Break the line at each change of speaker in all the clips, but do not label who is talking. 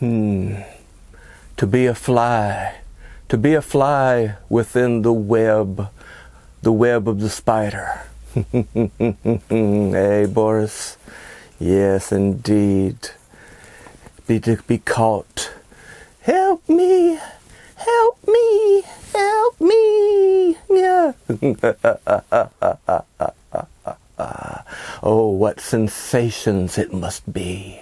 Hmm. To be a fly within the web of the spider. Hey, Boris. Yes, indeed. To be caught. Help me! Help me! Help me! Yeah. Oh, what sensations it must be,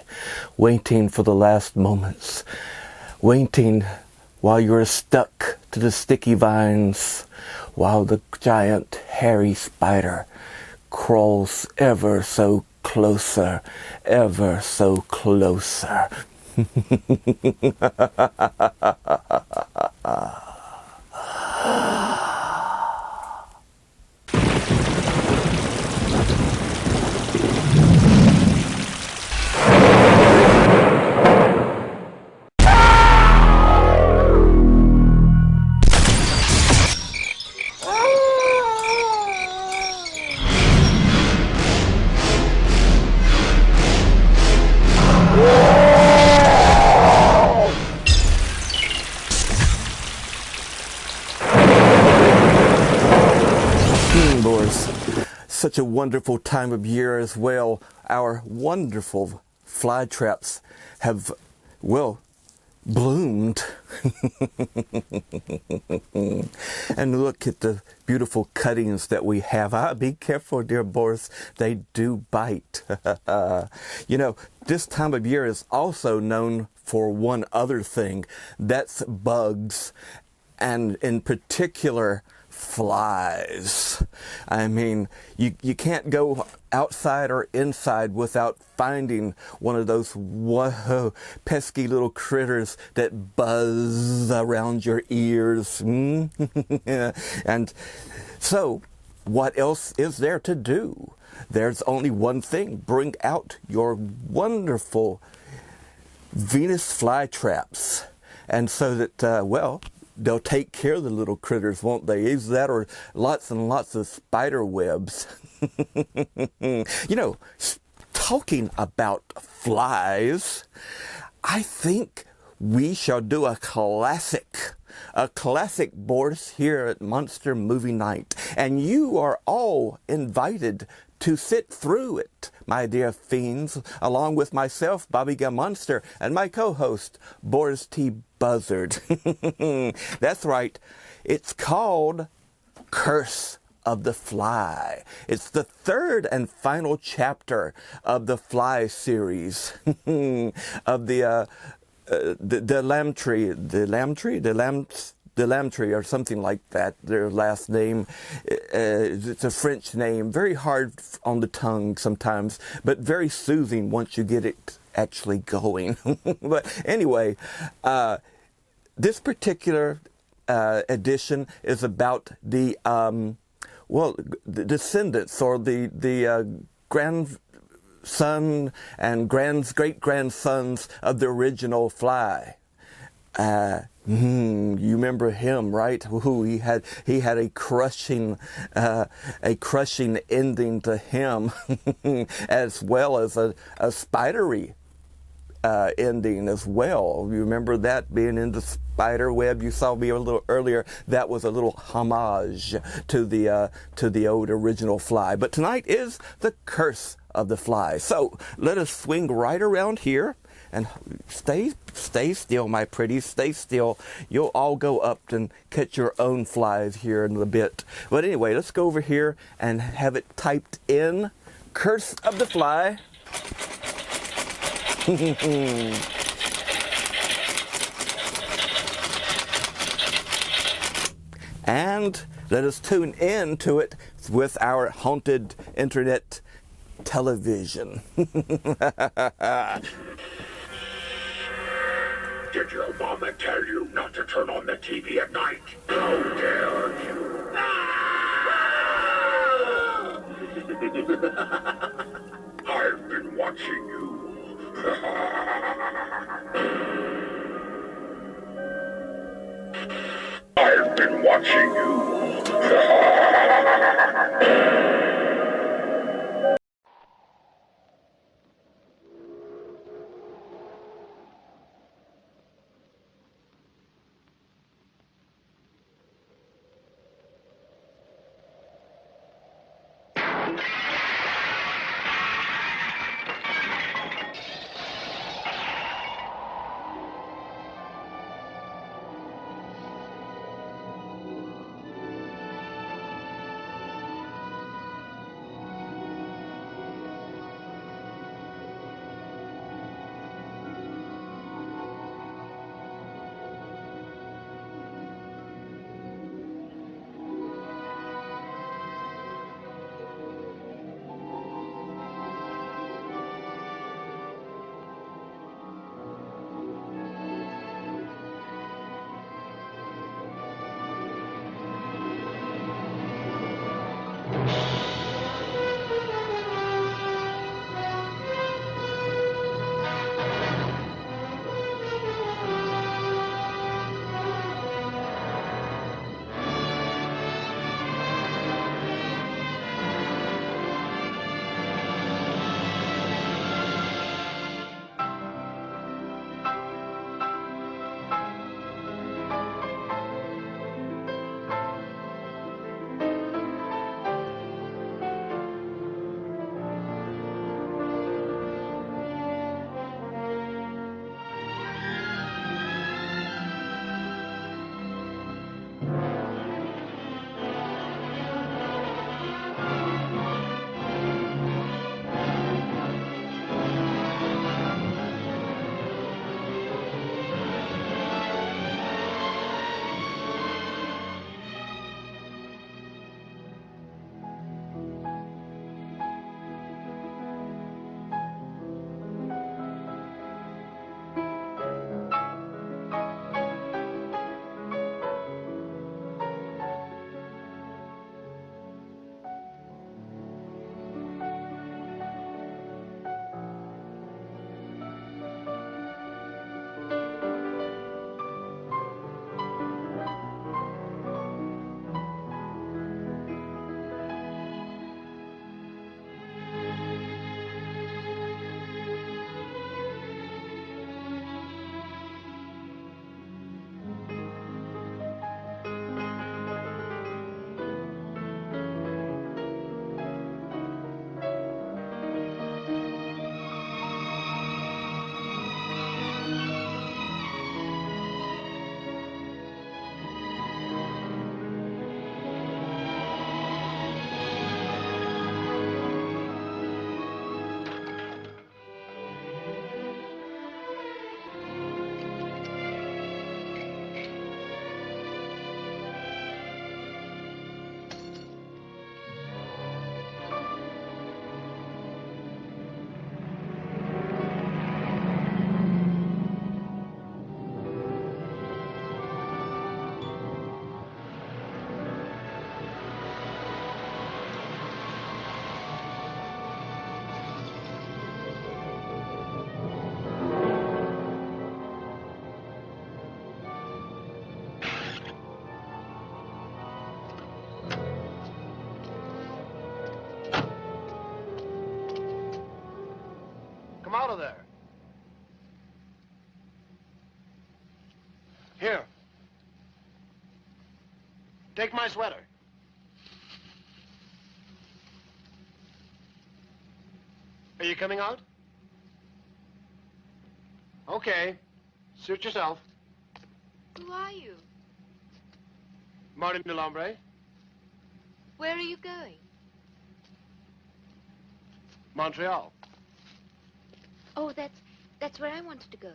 waiting for the last moments, waiting while you're stuck to the sticky vines, while the giant hairy spider crawls ever so closer, ever so closer. Boris, such a wonderful time of year as well. Our wonderful fly traps have, well, bloomed. And look at the beautiful cuttings that we have. Be careful, dear Boris. They do bite. You know, this time of year is also known for one other thing. That's bugs, and in particular, flies. I mean, you can't go outside or inside without finding one of those pesky little critters that buzz around your ears. And so, what else is there to do? There's only one thing. Bring out your wonderful Venus flytraps. And so that, well, they'll take care of the little critters, won't they? Is that or lots and lots of spider webs? You know, talking about flies, I think we shall do a classic Boris here at Monster Movie Night. And you are all invited to sit through it, my dear fiends, along with myself, Bobby Gun Monster, and my co-host, Boris T. Buzzard. That's right. It's called Curse of the Fly. It's the third and final chapter of the Fly series of the Lambtree or something like that, their last name. It's a French name, very hard on the tongue sometimes, but very soothing once you get it actually going. But anyway, this particular edition is about the, the descendants or the grandson and great-grandsons of the original Fly. You remember him, right? Ooh, he had a crushing ending to him, as well as a spidery ending as well. You remember that being in the spider web? You saw me a little earlier. That was a little homage to the old original Fly. But tonight is the Curse of the Fly. So let us swing right around here. And stay still, my pretties. Stay still. You'll all go up and catch your own flies here in a bit. But anyway, let's go over here and have it typed in. Curse of the Fly. And let us tune in to it with our haunted internet television.
Did your mama tell you not to turn on the TV at night? How dare you? I've been watching you. I've been watching you.
Here. Take my sweater. Are you coming out? Okay. Suit yourself.
Who are you?
Martin Delambre.
Where are you going?
Montreal.
Oh, that's where I wanted to go.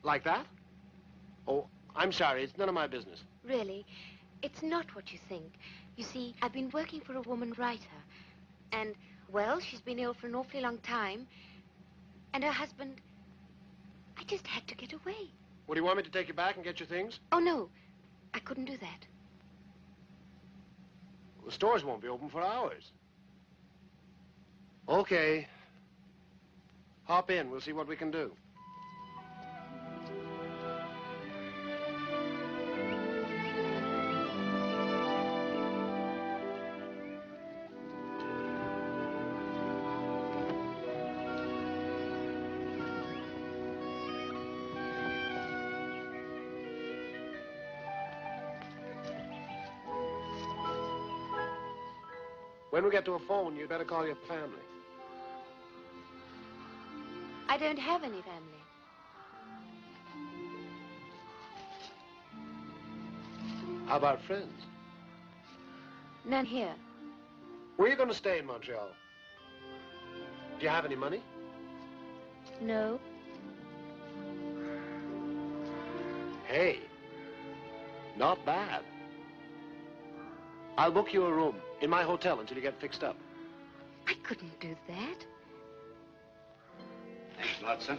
Like that? Oh, I'm sorry. It's none of my business.
Really, it's not what you think. You see, I've been working for a woman writer. And, well, she's been ill for an awfully long time. And her husband... I just had to get away.
What, do you want me to take you back and get your things?
Oh, no. I couldn't do that.
Well, the stores won't be open for hours. Okay. Hop in. We'll see what we can do. When we get to a phone, you'd better call your family.
I don't have any family.
How about friends?
None here.
Where are you going to stay in Montreal? Do you have any money?
No.
Hey, not bad. I'll book you a room in my hotel until you get fixed up.
I couldn't do that.
Thanks a lot, son.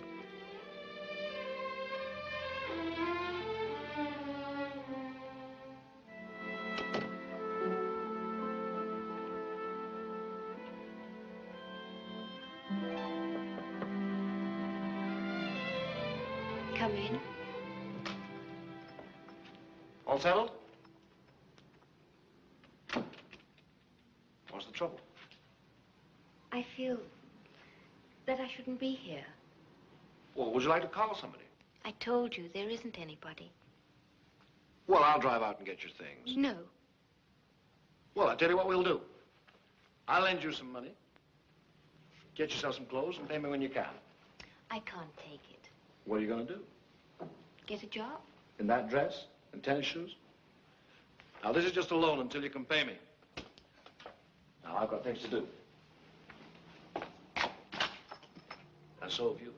Come in.
All settled? What's the trouble?
I feel that I shouldn't be here.
Well, would you like to call somebody?
I told you there isn't anybody.
Well, I'll drive out and get your things.
No.
Well, I'll tell you what we'll do. I'll lend you some money. Get yourself some clothes and pay me when you can.
I can't take it.
What are you going to do?
Get a job?
In that dress and tennis shoes? Now, this is just a loan until you can pay me. Now, I've got things to do. And so have you.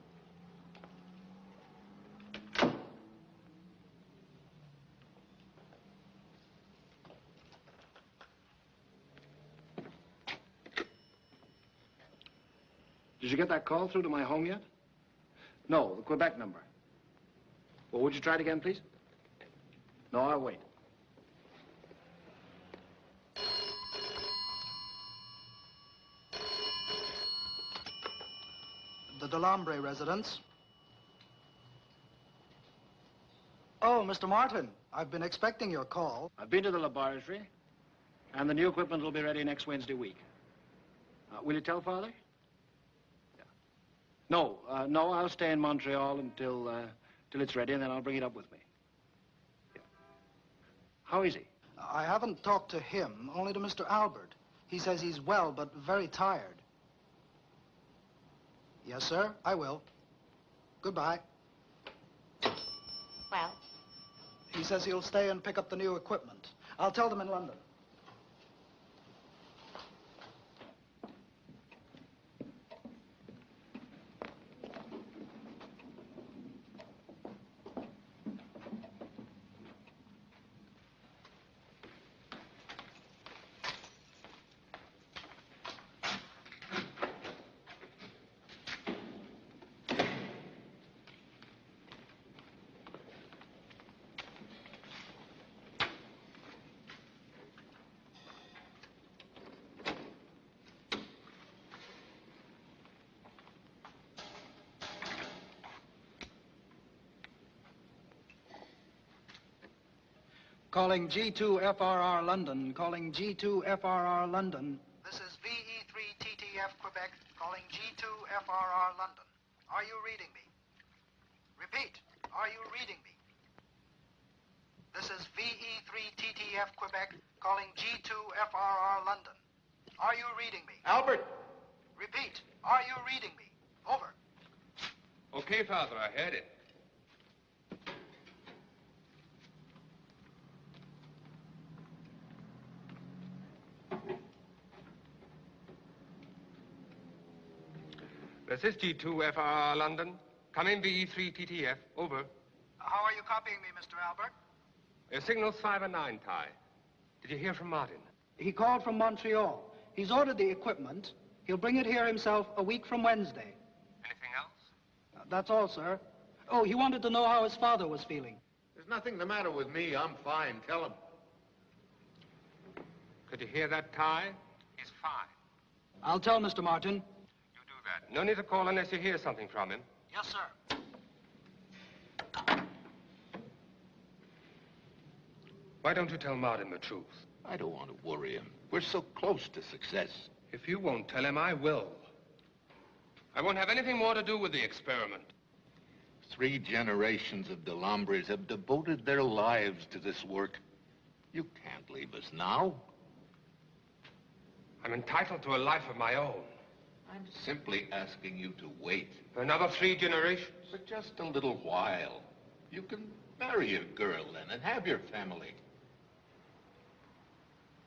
Did you get that call through to my home yet? No, the Quebec number. Well, would you try it again, please? No, I'll wait.
The Delambre residence. Oh, Mr. Martin, I've been expecting your call.
I've been to the laboratory, and the new equipment will be ready next Wednesday week. Will you tell Father? Yeah. No, no, I'll stay in Montreal until it's ready, and then I'll bring it up with me. Yeah. How is he?
I haven't talked to him, only to Mr. Albert. He says he's well, but very tired. Yes, sir, I will. Goodbye.
Well,
He says he'll stay and pick up the new equipment. I'll tell them in London. Calling G2FRR London. Calling G2FRR London. This is VE3TTF Quebec. Calling G2FRR London. Are you reading me? Repeat. Are you reading me? VE3TTF Quebec calling G2FRR London. Are you reading me?
Albert!
Repeat, are you reading me? Over.
Okay, Father, I heard it. This is G2FRR London. Come in VE3TTF. Over.
How are you copying me, Mr. Albert?
Your signal's 5 and 9, Ty. Did you hear from Martin?
He called from Montreal. He's ordered the equipment. He'll bring it here himself a week from Wednesday.
Anything else?
That's all, sir. Oh, he wanted to know how his father was feeling.
There's nothing the matter with me. I'm fine. Tell him.
Could you hear that, Ty? He's fine.
I'll tell Mr. Martin.
You do that. No need to call unless you hear something from him.
Yes, sir.
Why don't you tell Martin the truth?
I don't want to worry him. We're so close to success.
If you won't tell him, I will. I won't have anything more to do with the experiment.
3 generations of Delambres have devoted their lives to this work. You can't leave us now.
I'm entitled to a life of my own.
I'm simply asking you to wait.
For another 3 generations?
For just a little while. You can marry a girl then and have your family.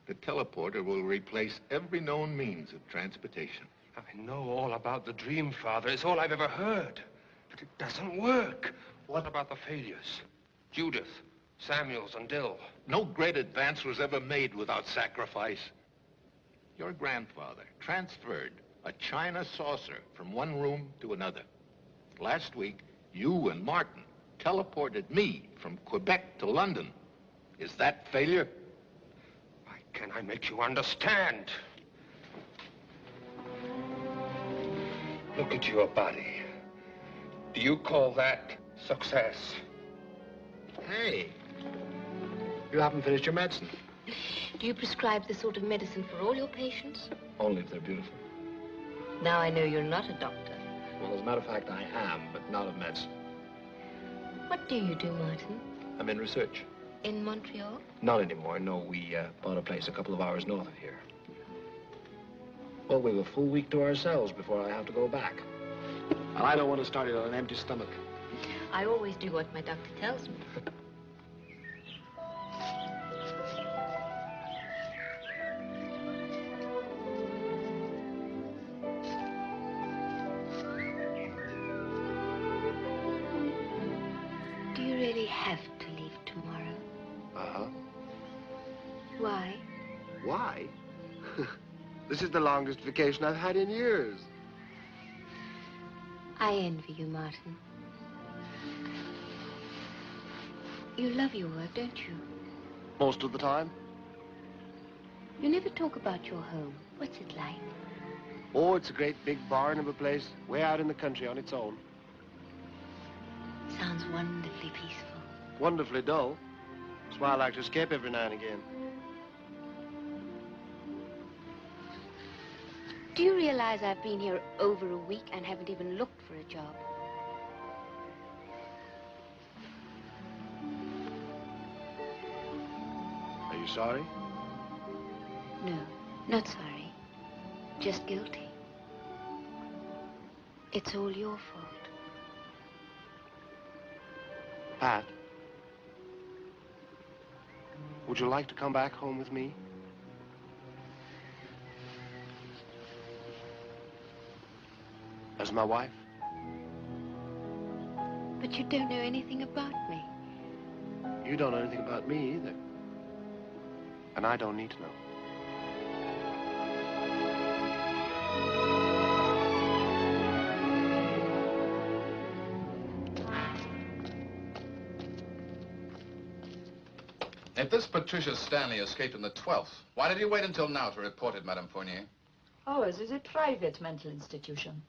The teleporter will replace every known means of transportation.
I know all about the dream, Father. It's all I've ever heard. But it doesn't work. What about the failures? Judith, Samuels, and Dill.
No great advance was ever made without sacrifice. Your grandfather transferred a china saucer from one room to another. Last week, you and Martin teleported me from Quebec to London. Is that failure?
Why can't I make you understand? Look at your body. Do you call that success?
Hey, you haven't finished your medicine.
Do you prescribe this sort of medicine for all your patients?
Only if they're beautiful.
Now I know you're not a doctor.
Well, as a matter of fact, I am, but not of medicine.
What do you do, Martin?
I'm in research.
In Montreal?
Not anymore. No, we bought a place a couple of hours north of here. Well, we have a full week to ourselves before I have to go back. And I don't want to start it on an empty stomach.
I always do what my doctor tells me. Do you really have to leave tomorrow?
Uh-huh.
Why?
Why? This is the longest vacation I've had in years.
I envy you, Martin. You love your work, don't you?
Most of the time.
You never talk about your home. What's it like?
Oh, it's a great big barn of a place way out in the country on its own.
Sounds wonderfully peaceful.
Wonderfully dull. That's why I like to escape every now and again.
Do you realize I've been here over a week and haven't even looked for a job?
Are you sorry?
No, not sorry. Just guilty. It's all your fault.
Pat, would you like to come back home with me? As my wife?
But you don't know anything about me.
You don't know anything about me either. And I don't need to know.
If this Patricia Stanley escaped on the 12th, why did you wait until now to report it, Madame Fournier?
Ours is a private mental institution.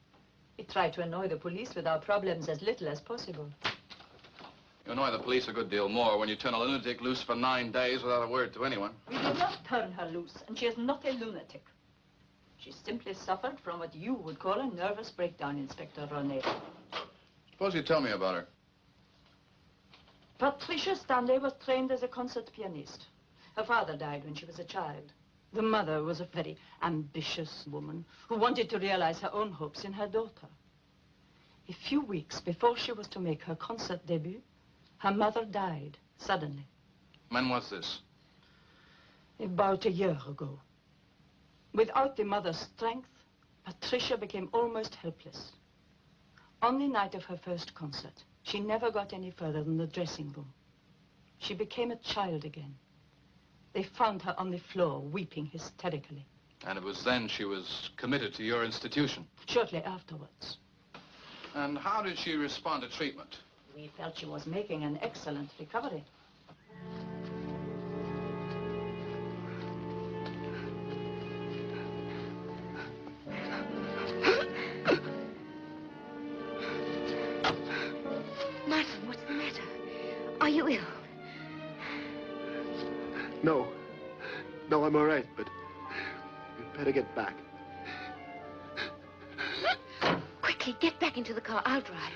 We try to annoy the police with our problems as little as possible.
You annoy the police a good deal more when you turn a lunatic loose for 9 days without a word to anyone.
We did not turn her loose, and she is not a lunatic. She simply suffered from what you would call a nervous breakdown, Inspector Ronay.
Suppose you tell me about her.
Patricia Stanley was trained as a concert pianist. Her father died when she was a child. The mother was a very ambitious woman who wanted to realize her own hopes in her daughter. A few weeks before she was to make her concert debut, her mother died suddenly.
When was this?
About a year ago. Without the mother's strength, Patricia became almost helpless. On the night of her first concert, she never got any further than the dressing room. She became a child again. They found her on the floor, weeping hysterically.
And it was then she was committed to your institution?
Shortly afterwards.
And how did she respond to treatment?
We felt she was making an excellent recovery.
Martin, what's the matter? Are you ill?
No. No, I'm all right, but we'd better get back.
Quickly, get back into the car. I'll drive.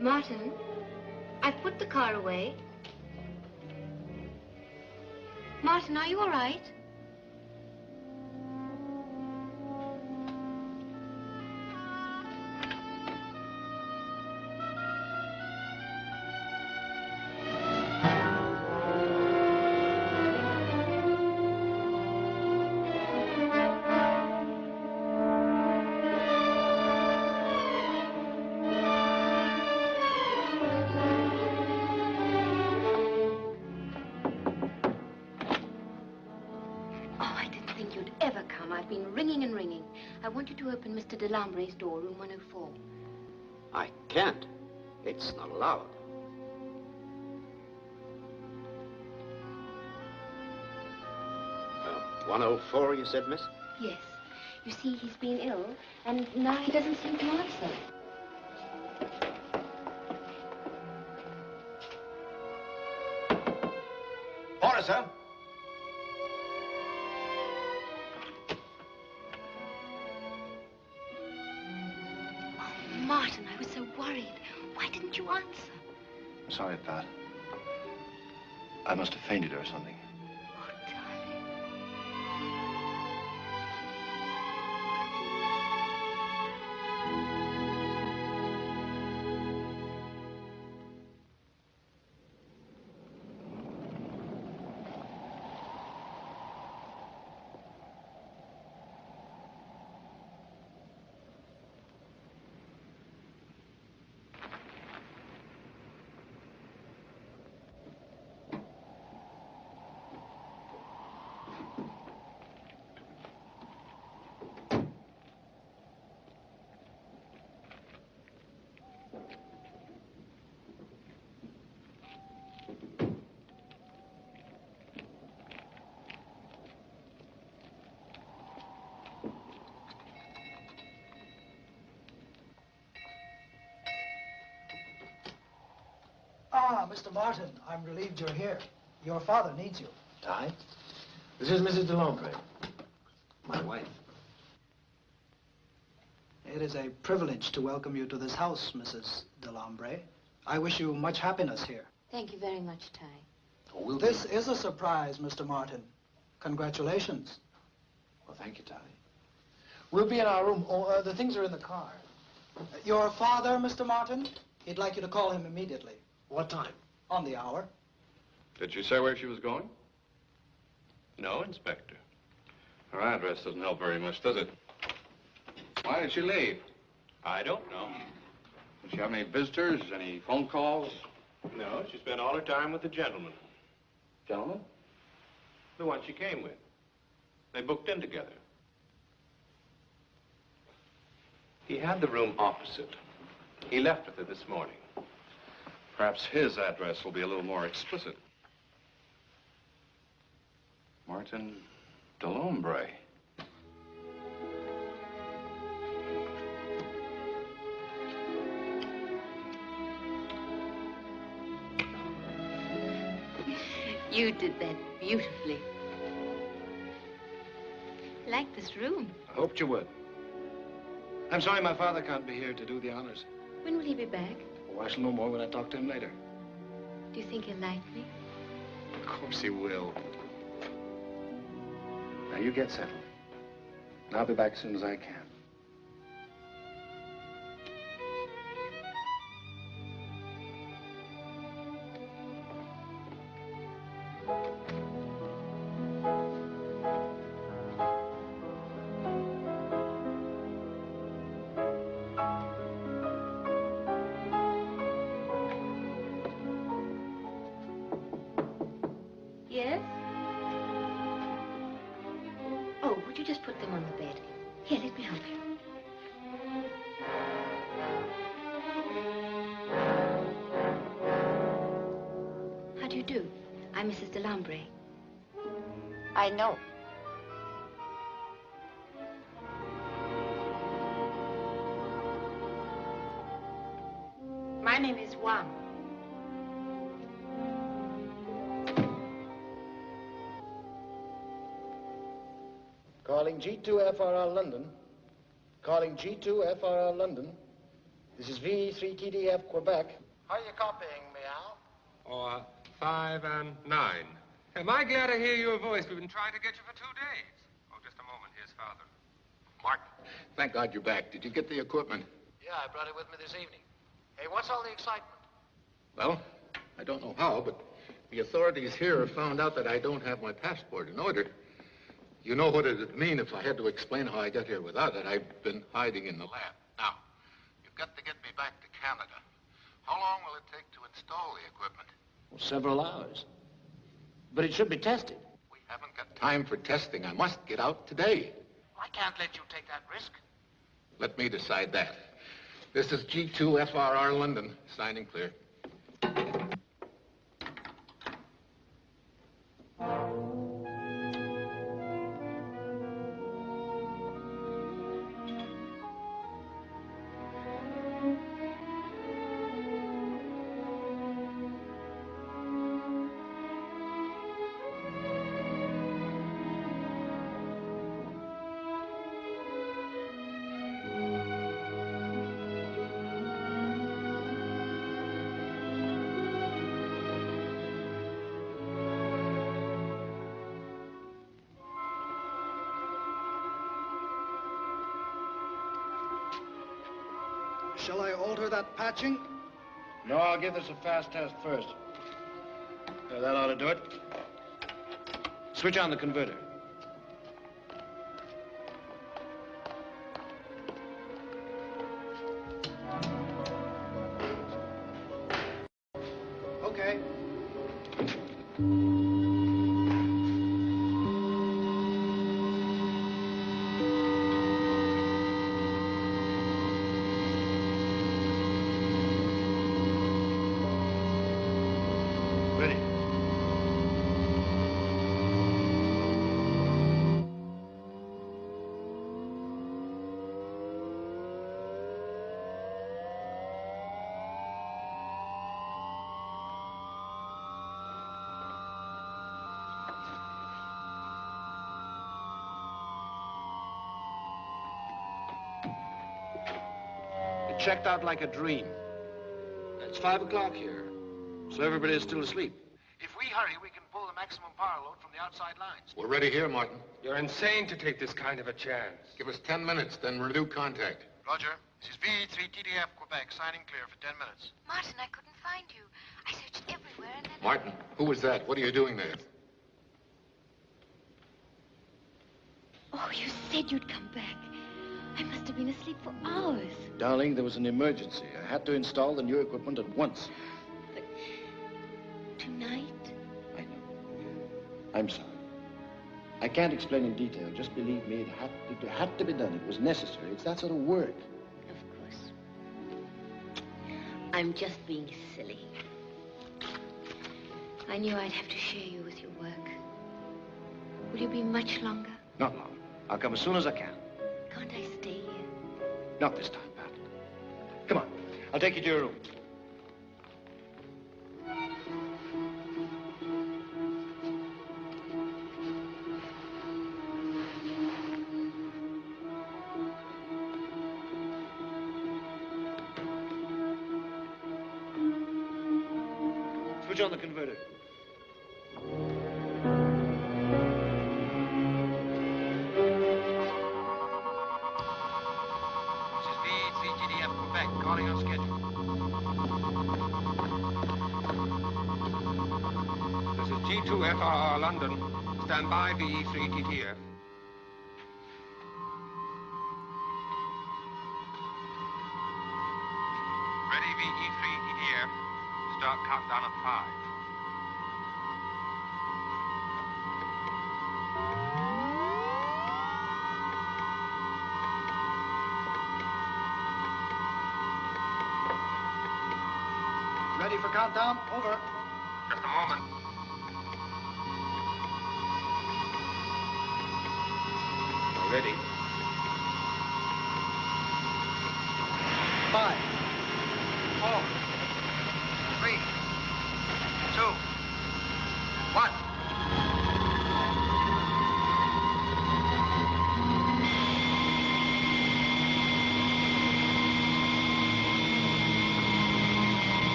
Martin, I put the car away. Martin, are you all right? I want you to open Mr. Delambre's door, room 104.
I can't. It's not allowed. 104, you said, miss?
Yes. You see, he's been ill, and now he doesn't seem to answer.
Order, sir.
Martin, I was so worried. Why didn't you answer?
I'm sorry, Pat. I must have fainted or something.
Oh, darling.
Ah, Mr. Martin, I'm relieved you're here. Your father needs you.
Ty? This is Mrs. Delambre, my wife.
It is a privilege to welcome you to this house, Mrs. Delambre. I wish you much happiness here.
Thank you very much, Ty.
Oh,
This is a surprise, Mr. Martin. Congratulations.
Well, thank you, Ty. We'll be in our room. Oh, the things are in the car.
Your father, Mr. Martin? He'd like you to call him immediately.
What time?
On the hour.
Did she say where she was going?
No, Inspector.
Her address doesn't help very much, does it? Why did she leave?
I don't know.
Did she have any visitors, any phone calls?
No, she spent all her time with the gentleman.
Gentlemen?
The one she came with. They booked in together. He had the room opposite. He left with her this morning.
Perhaps his address will be a little more explicit. Martin Delambre.
You did that beautifully. I like this room.
I hoped you would. I'm sorry my father can't be here to do the honors.
When will he be back?
Oh, I shall know more when I talk to him later.
Do you think he'll like me?
Of course he will. Now, you get settled. And I'll be back as soon as I can.
Yes? Oh, would you just put them on the bed? Here, let me help you. How do you do? I'm Mrs. Delambre.
I know. My name is Wang.
Calling G2FRR London. Calling G2FRR London. This is V3TDF Quebec. How are you copying me, Al?
Or 5 and 9. Am I glad to hear your voice? We've been trying to get you for 2 days. Oh, just a moment. Here's Father.
Martin, thank God you're back. Did you get the equipment?
Yeah, I brought it with me this evening. Hey, what's all the excitement?
Well, I don't know how, but the authorities here have found out that I don't have my passport in order. You know what it'd mean if I had to explain how I got here without it. I've been hiding in the lab. Now, you've got to get me back to Canada. How long will it take to install the equipment?
Well, several hours. But it should be tested.
We haven't got time for testing. I must get out today.
I can't let you take that risk.
Let me decide that. This is G2FRR London, signing clear.
Shall I alter that patching?
No, I'll give this a fast test first. That ought to do it. Switch on the converter.
Okay.
Ready. It checked out like a dream. It's 5 o'clock here, so everybody is still asleep.
If we hurry, we can pull the maximum power load from the outside lines.
We're ready here, Martin.
You're insane to take this kind of a chance.
Give us 10 minutes, then renew contact.
Roger. This is V3TDF Quebec, signing clear for 10 minutes.
Martin, I couldn't find you. I searched everywhere and then...
Martin, who was that? What are you doing there?
Oh, you said you'd come back. I must have been asleep for hours.
Darling, there was an emergency. I had to install the new equipment at once.
But tonight?
I know. I'm sorry. I can't explain in detail. Just believe me, it had to be done. It was necessary. It's that sort of work.
Of course. I'm just being silly. I knew I'd have to share you with your work. Will you be much longer?
Not long. I'll come as soon as I can.
Can't I stay here?
Not this time, Pat. Come on. I'll take you to your room. Switch on the converter.
This is V3TDF Quebec, calling on schedule. This is G2FRR London. Stand by, VE3TTF. Ready, VE3TTF. Start countdown at 5.
Ready for countdown? Over.
Just a moment.
Ready.
5,
4, 3, 2, 1.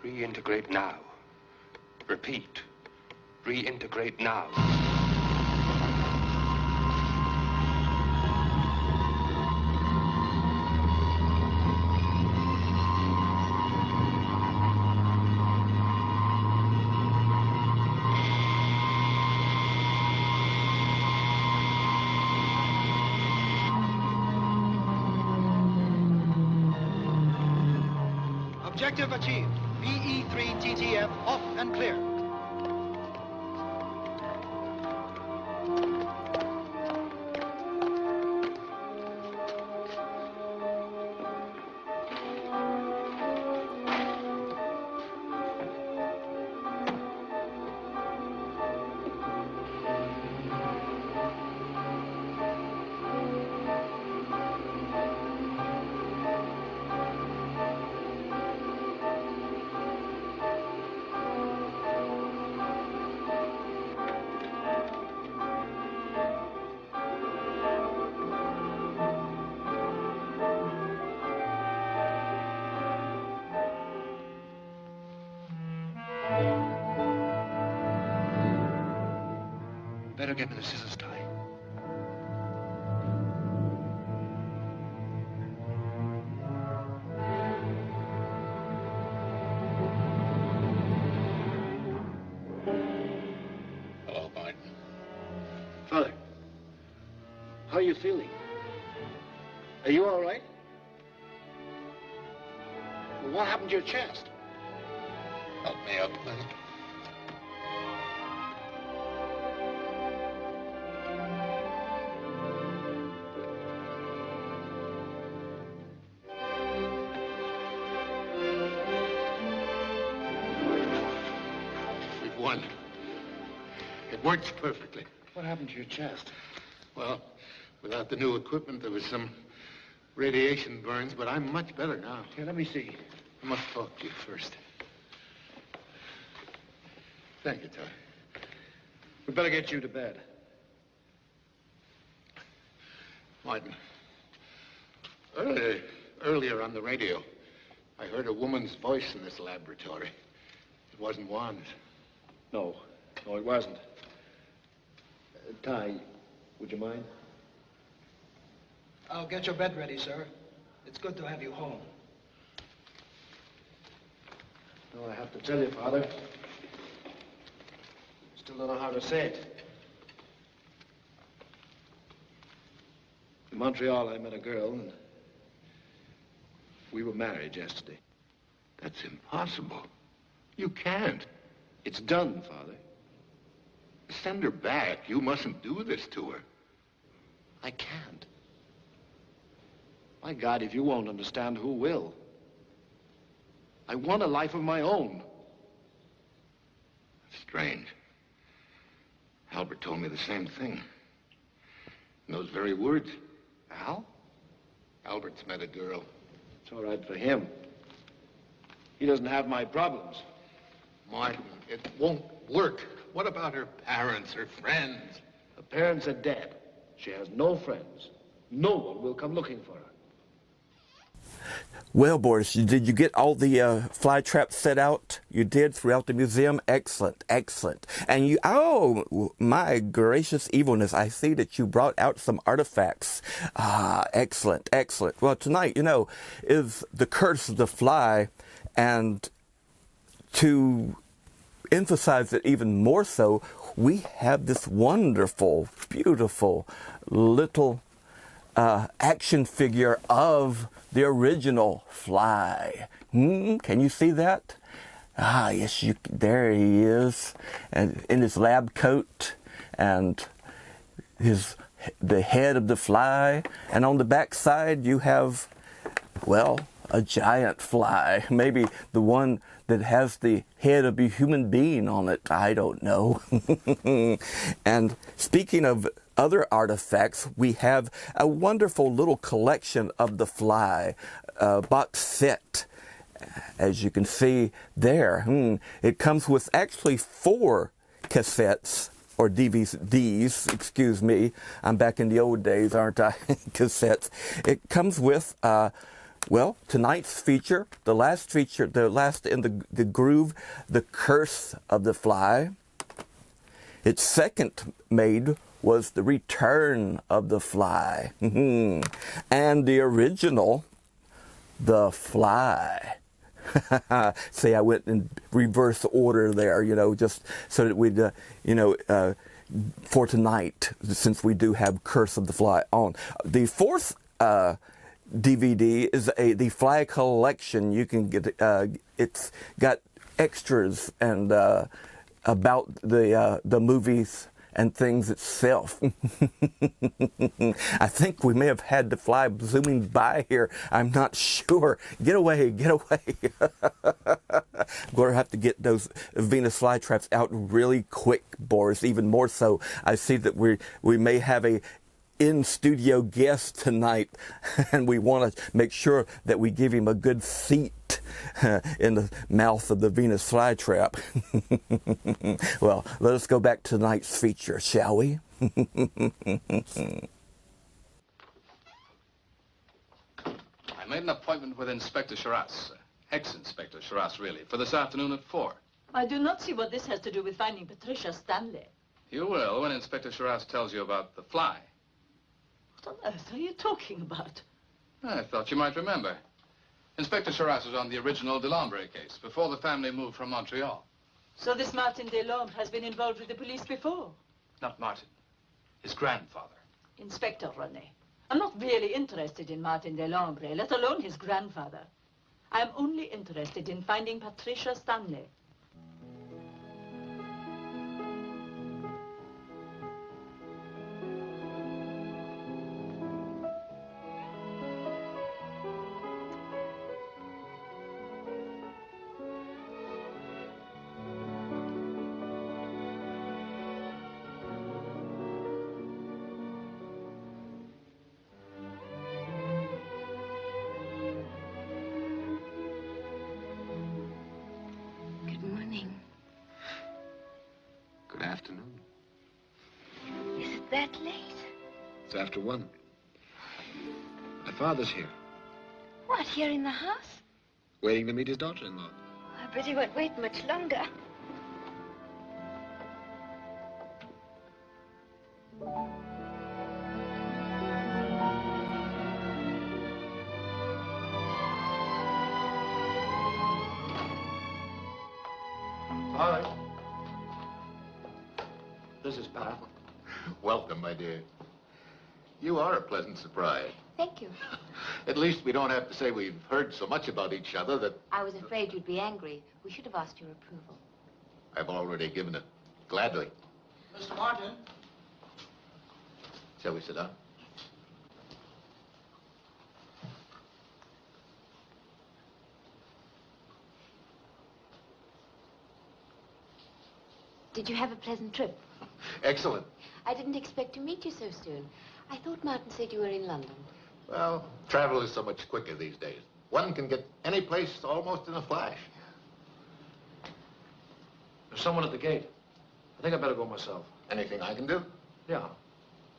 Reintegrate now. Repeat. Reintegrate now.
Objective achieved. VE3TTF off and clear.
Better get me the scissors, Ty.
Hello, Martin.
Father, how are you feeling? Are you all right? Well, what happened to your chest?
Help me up, Lenny. We've won. It works perfectly.
What happened to your chest?
Well, without the new equipment, there was some radiation burns, but I'm much better now.
Here, let me see.
I must talk to you first. Thank you, Ty.
We better get you to bed.
Martin, earlier on the radio, I heard a woman's voice in this laboratory. It wasn't Juan's.
No, it wasn't. Ty, would you mind?
I'll get your bed ready, sir. It's good to have you home.
No, I have to tell you, Father. Still don't know how to say it. In Montreal, I met a girl, and we were married yesterday.
That's impossible. You can't.
It's done, Father.
Send her back. You mustn't do this to her.
I can't. My God, if you won't understand, who will? I want a life of my own.
Strange. Albert told me the same thing. In those very words.
Al?
Albert's met a girl.
It's all right for him. He doesn't have my problems.
Martin, it won't work. What about her parents, her friends?
Her parents are dead. She has no friends. No one will come looking for her.
Well, Boris, did you get all the fly traps set out? You did throughout the museum? Excellent, excellent. And you, oh, my gracious evilness, I see that you brought out some artifacts. Ah, excellent, excellent. Well, tonight, you know, is the curse of the fly, and to emphasize it even more so, we have this wonderful, beautiful little action figure of the original Fly. Can you see that? Ah, yes, there he is, and in his lab coat, and the head of the Fly, and on the back side you have, well, a giant fly, maybe the one that has the head of a human being on it. I don't know. And speaking of other artifacts, we have a wonderful little collection of the Fly box set. As you can see there, it comes with actually 4 cassettes, or DVDs, excuse me. I'm back in the old days, aren't I? Cassettes. It comes with well, tonight's feature, the last in the groove, The Curse of the Fly. Its second made was The Return of the Fly. And the original, The Fly. See, I went in reverse order there, you know, just so that we'd, for tonight, since we do have Curse of the Fly on. The fourth DVD is the Fly collection. You can get it's got extras and about the movies and things itself. I think we may have had the Fly zooming by here. I'm not sure. Get away, get away. We're going to have to get those Venus flytraps out really quick, Boris, even more so. I see that we may have a in-studio guest tonight, and we want to make sure that we give him a good seat in the mouth of the Venus flytrap. Well, let us go back to tonight's feature, shall we?
I made an appointment with Inspector Charras, ex-Inspector Charras, really, for this afternoon at 4.
I do not see what this has to do with finding Patricia Stanley.
You will when Inspector Charras tells you about the Fly.
What on earth are you talking about?
I thought you might remember. Inspector Charras was on the original Delambre case before the family moved from Montreal.
So this Martin Delambre has been involved with the police before?
Not Martin. His grandfather.
Inspector René, I'm not really interested in Martin Delambre, let alone his grandfather. I am only interested in finding Patricia Stanley.
Good afternoon.
Is it that late?
It's after 1. My father's here,
What, here in the house?
waiting to meet his daughter-in-law.
I bet he won't wait much longer.
Father. This is Pat.
Welcome, my dear. You are a pleasant surprise.
Thank you.
At least we don't have to say we've heard so much about each other that
I was afraid you'd be angry. We should have asked your approval.
I've already given it. Gladly.
Mr. Martin.
Shall we sit down?
Did you have a pleasant trip?
Excellent.
I didn't expect to meet you so soon. I thought Martin said you were in London.
Well, travel is so much quicker these days. One can get any place almost in a flash.
There's someone at the gate. I think I better go myself.
Anything I can do?
Yeah.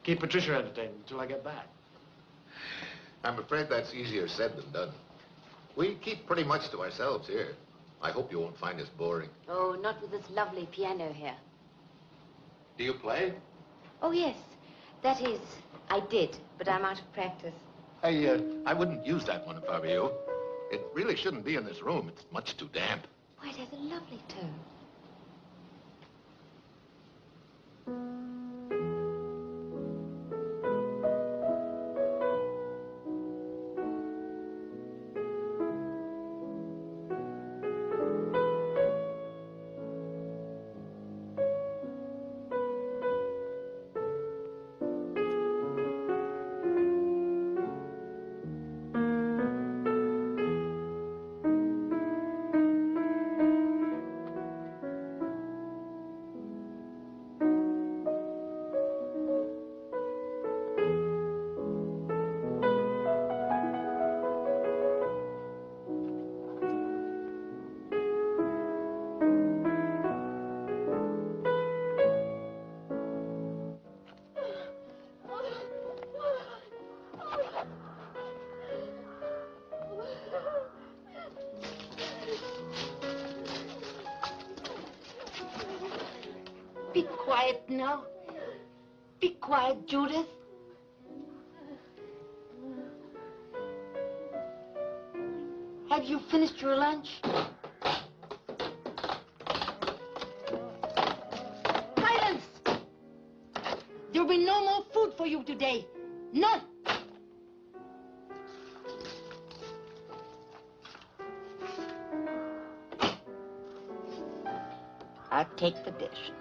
Keep Patricia entertained until I get back.
I'm afraid that's easier said than done. We keep pretty much to ourselves here. I hope you won't find us boring.
Oh, not with this lovely piano here.
Do you play?
Oh, yes. That is, I did, but I'm out of practice.
I wouldn't use that one if I were you. It really shouldn't be in this room. It's much too damp.
Why, it has a lovely tone. Be quiet now. Be quiet, Judith. Have you finished your lunch? Silence! There'll be no more food for you today. None. I'll take the dish.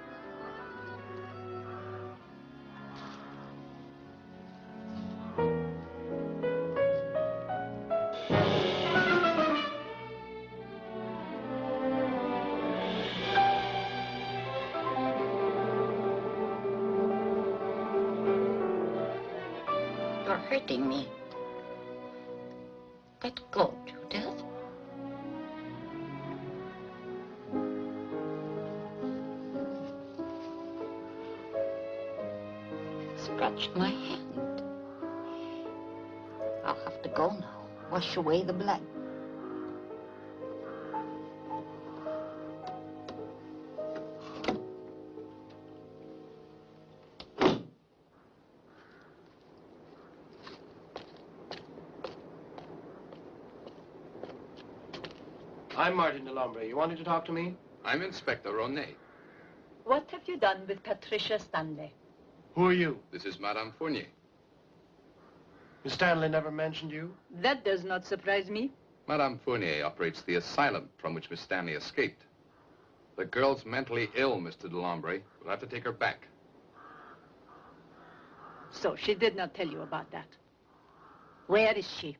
You're hurting me. Let go, Judith. Scratched my hand. I'll have to go now. Wash away the blood.
I'm Martin Delambre. You wanted to talk to me?
I'm Inspector Ronet.
What have you done with Patricia Stanley?
Who are you?
This is Madame Fournier.
Miss Stanley never mentioned you?
That does not surprise me.
Madame Fournier operates the asylum from which Miss Stanley escaped. The girl's mentally ill, Mr. Delambre. We'll have to take her back.
So she did not tell you about that. Where is she?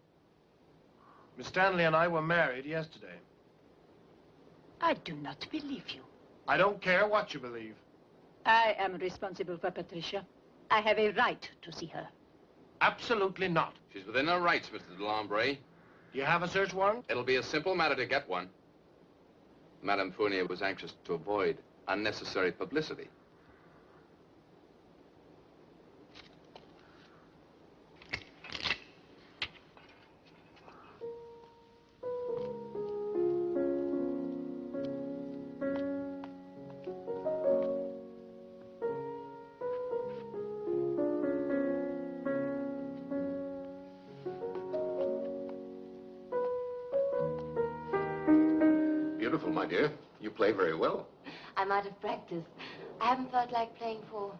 Miss Stanley and I were married yesterday.
I do not believe you.
I don't care what you believe.
I am responsible for Patricia. I have a right to see her.
Absolutely not.
She's within her rights, Mr. Delambre.
Do you have a search warrant?
It'll be a simple matter to get one. Madame Fournier was anxious to avoid unnecessary publicity.
Beautiful, my dear. You play very well.
I'm out of practice. I haven't felt like playing for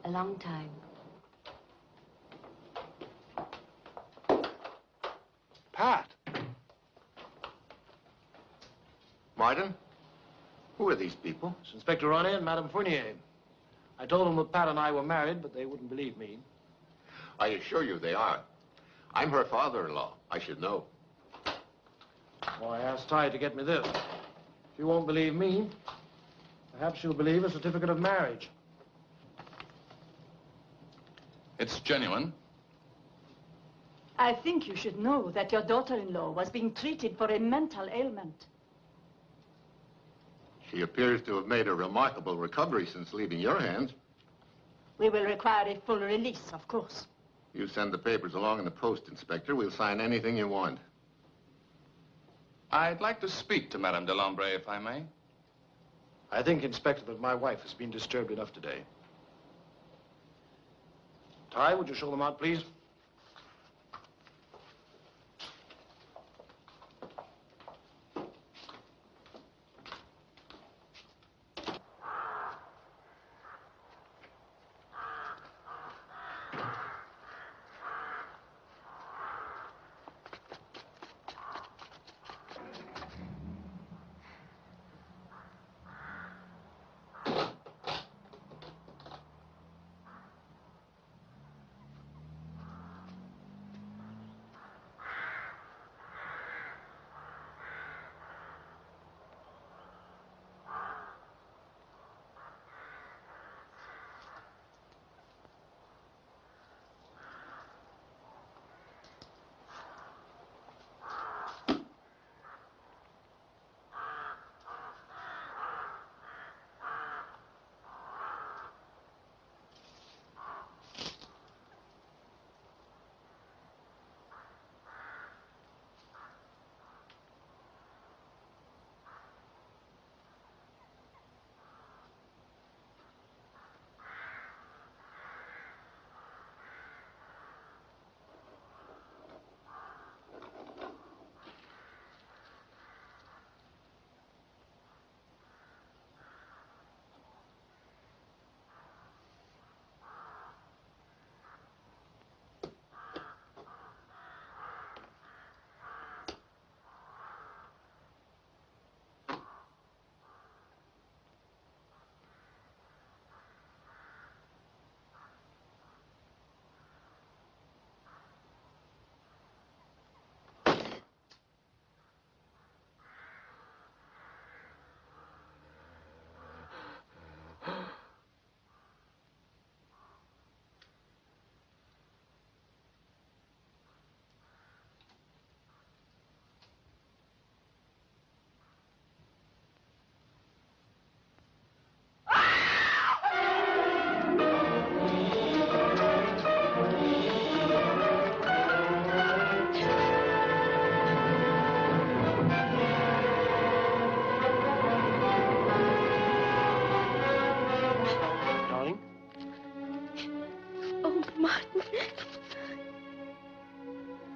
a long time.
Pat.
Martin? Who are these people?
It's Inspector Ronnie and Madame Fournier. I told them that Pat and I were married, but they wouldn't believe me.
I assure you they are. I'm her father-in-law. I should know.
Well, I asked Ty to get me this. If you won't believe me, perhaps you'll believe a certificate of marriage.
It's genuine.
I think you should know that your daughter-in-law was being treated for a mental ailment.
She appears to have made a remarkable recovery since leaving your hands.
We will require a full release, of course.
You send the papers along in the post, Inspector. We'll sign anything you want.
I'd like to speak to Madame Delambre, if I may.
I think, Inspector, that my wife has been disturbed enough today. Ty, would you show them out, please?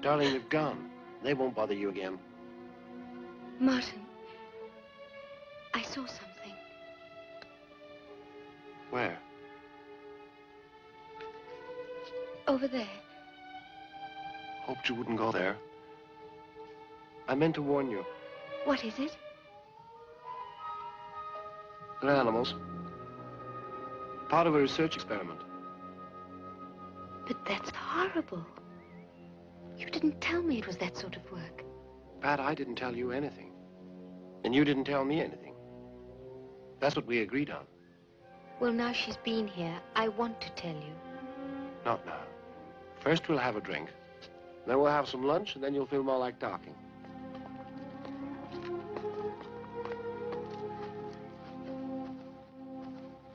Darling, they've gone. They won't bother you again.
Martin, I saw something.
Where?
Over there.
Hoped you wouldn't go there. I meant to warn you.
What is it?
They're animals. Part of a research experiment.
But that's horrible. You didn't tell me it was that sort of work.
Pat, I didn't tell you anything. And you didn't tell me anything. That's what we agreed on.
Well, now she's been here, I want to tell you.
Not now. First we'll have a drink. Then we'll have some lunch, and then you'll feel more like talking.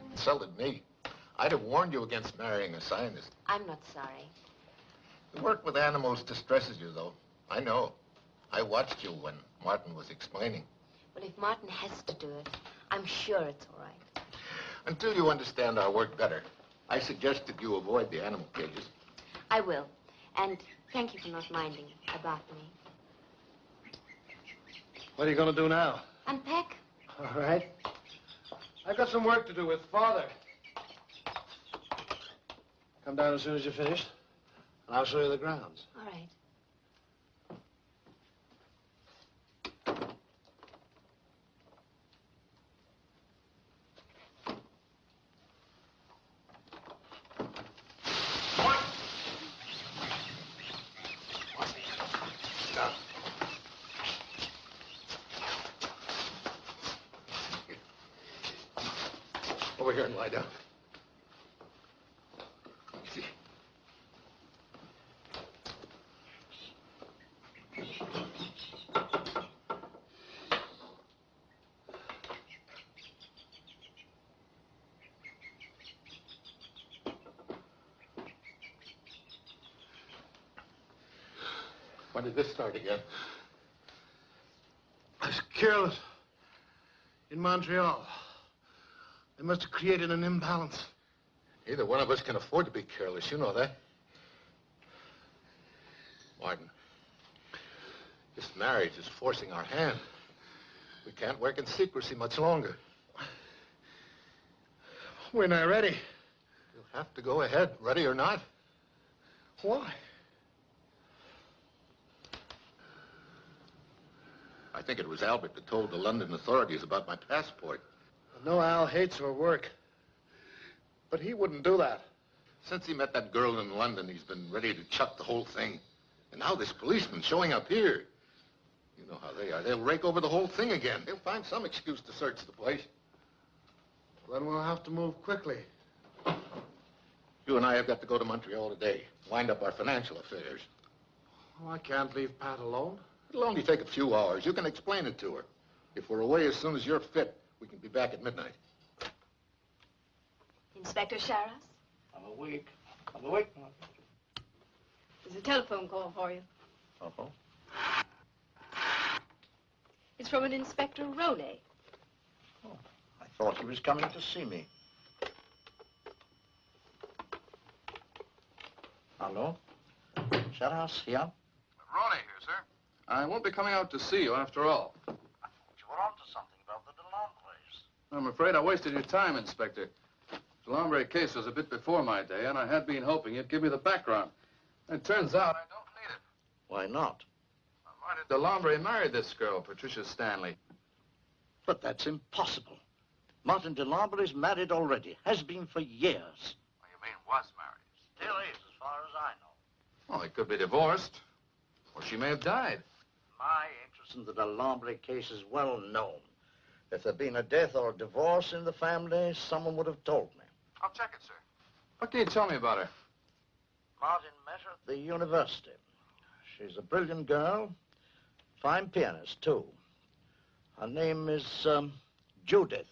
Insulted me. I'd have warned you against marrying a scientist.
I'm not sorry.
The work with animals distresses you, though. I know. I watched you when Martin was explaining.
Well, if Martin has to do it, I'm sure it's all right.
Until you understand our work better, I suggest that you avoid the animal cages.
I will. And thank you for not minding about me.
What are you going to do now?
Unpack.
All right. I've got some work to do with Father. Come down as soon as you're finished, and I'll show you the grounds.
All right.
Over here and lie down. Easy. When did this start again?
I was careless in Montreal. They must have created an imbalance.
Neither one of us can afford to be careless. You know that. Martin, this marriage is forcing our hand. We can't work in secrecy much longer.
We're not ready.
You'll have to go ahead, ready or not.
Why?
I think it was Albert that told the London authorities about my passport.
I know Al hates her work, but he wouldn't do that.
Since he met that girl in London, he's been ready to chuck the whole thing. And now this policeman showing up here. You know how they are. They'll rake over the whole thing again. They'll find some excuse to search the place.
Then we'll have to move quickly.
You and I have got to go to Montreal today. Wind up our financial affairs.
Oh, I can't leave Pat alone.
It'll only take a few hours. You can explain it to her. If we're away as soon as you're fit, we can be back at midnight.
Inspector Sharas?
I'm awake. I'm awake.
There's a telephone call for you.
Uh-huh.
It's from an Inspector Roney.
Oh, I thought he was coming to see me. Hello? Sharas here?
Roney here, sir. I won't be coming out to see you after all.
I thought you were onto something about the Delambres.
I'm afraid I wasted your time, Inspector. The Delambre case was a bit before my day, and I had been hoping you'd give me the background. It turns out I don't need it.
Why not?
Martin Delambre married this girl, Patricia Stanley.
But that's impossible. Martin Delambre is married already. Has been for years.
You mean was married?
Still is, as far as I know.
Well, they could be divorced. Or she may have died.
My interest in the Delambre case is well known. If there'd been a death or a divorce in the family, someone would have told me.
I'll check it, sir. What can you tell me about her?
Martin met her at the university. She's a brilliant girl. Fine pianist, too. Her name is, Judith.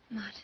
Martin.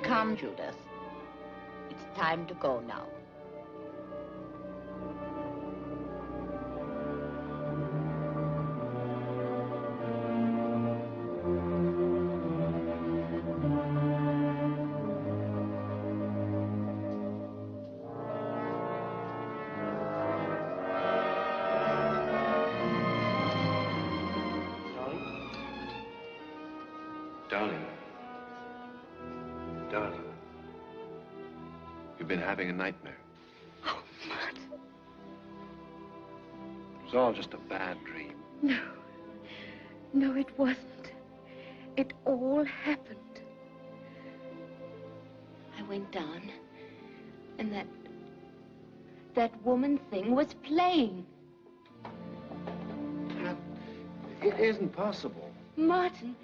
Come, Judith. It's time to go now.
Darling. Darling. You've been having a nightmare.
Oh, Martin.
It was all just a bad dream.
No. No, it wasn't. It all happened. I went down, and that woman thing was playing.
It isn't possible.
Martin,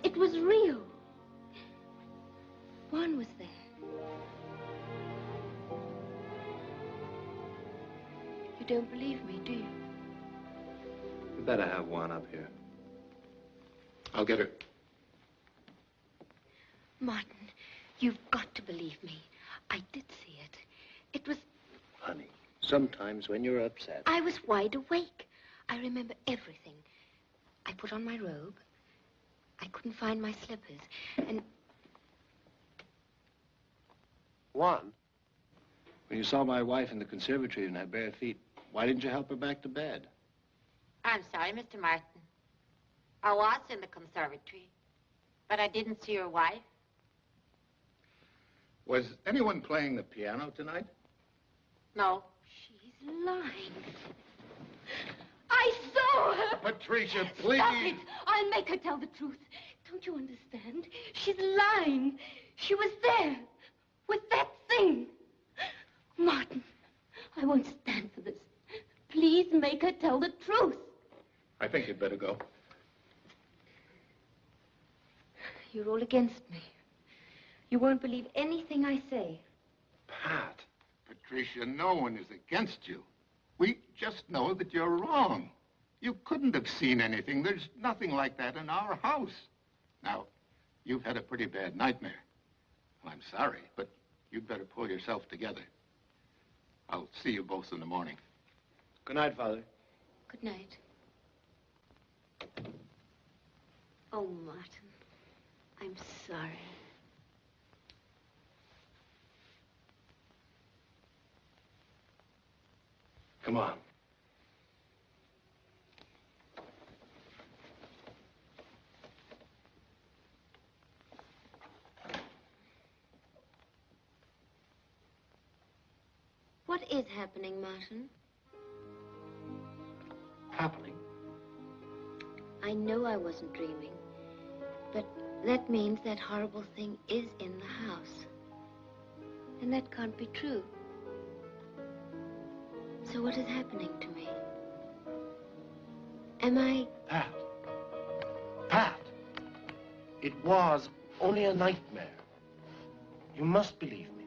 it was real. Juan was there. You don't believe me, do you?
We better have Juan up here.
I'll get her.
Martin, you've got to believe me. I did see it. It was...
Honey, sometimes when you're upset...
I was wide awake. I remember everything. I put on my robe. I couldn't find my slippers, and...
Juan, when you saw my wife in the conservatory in her bare feet, why didn't you help her back to bed?
I'm sorry, Mr. Martin. I was in the conservatory, but I didn't see your wife.
Was anyone playing the piano tonight?
No.
She's lying. I saw her!
Patricia, please!
Stop it! I'll make her tell the truth. Don't you understand? She's lying. She was there with that thing. Martin, I won't stand for this. Please make her tell the truth.
I think you'd better go.
You're all against me. You won't believe anything I say.
Pat. Patricia, no one is against you. We just know that you're wrong. You couldn't have seen anything. There's nothing like that in our house. Now, you've had a pretty bad nightmare. Well, I'm sorry, but you'd better pull yourself together. I'll see you both in the morning.
Good night, Father.
Good night. Oh, Martin, I'm sorry.
Come on.
What is happening, Martin?
Happening?
I know I wasn't dreaming, but that means that horrible thing is in the house. And that can't be true. So what is happening to me? Am I...
Pat. Pat! It was only a nightmare. You must believe me.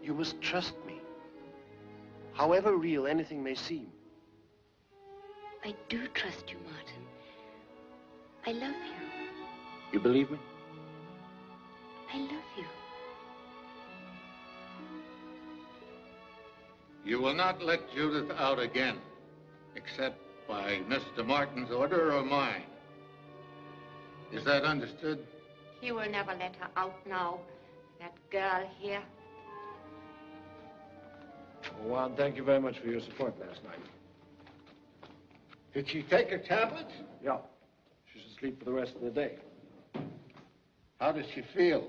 You must trust me. However real anything may seem.
I do trust you, Martin. I love you.
You believe me?
I love you.
You will not let Judith out again, except by Mr. Martin's order or mine. Is that understood?
He will never let her out now. That girl here.
Well, Juan, thank you very much for your support last night.
Did she take her tablets?
Yeah. She's asleep for the rest of the day.
How does she feel?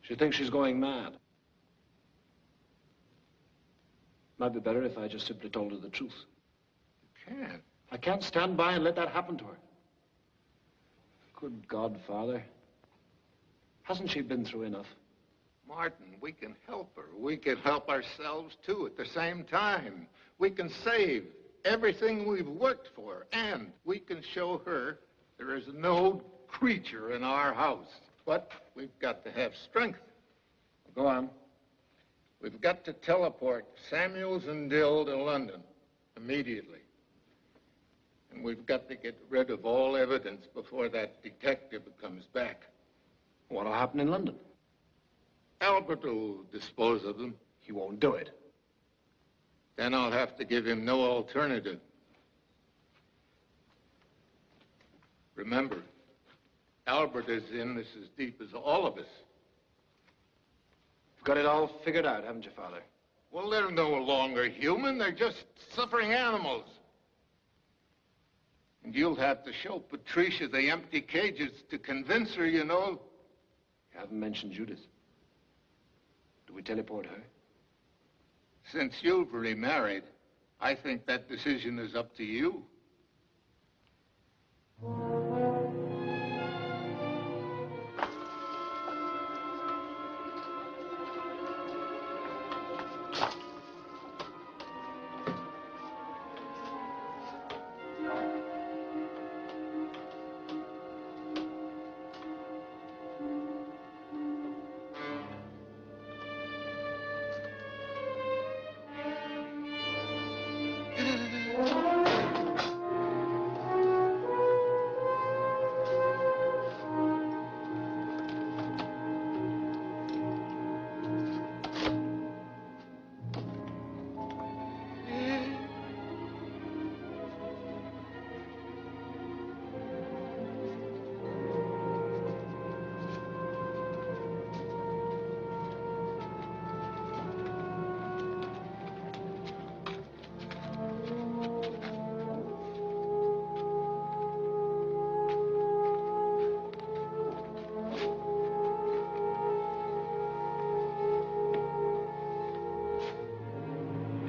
She thinks she's going mad. Might be better if I just simply told her the truth.
You can't.
I can't stand by and let that happen to her. Good God, Father. Hasn't she been through enough?
Martin, we can help her. We can help ourselves, too, at the same time. We can save everything we've worked for, and we can show her there is no creature in our house. But we've got to have strength.
Go on.
We've got to teleport Samuels and Dill to London immediately. And we've got to get rid of all evidence before that detective comes back.
What'll happen in London?
Albert will dispose of them.
He won't do it.
Then I'll have to give him no alternative. Remember, Albert is in this as deep as all of us.
You've got it all figured out, haven't you, Father?
Well, they're no longer human. They're just suffering animals. And you'll have to show Patricia the empty cages to convince her, you know.
You haven't mentioned Judith. Do we teleport her?
Since you've remarried, I think that decision is up to you.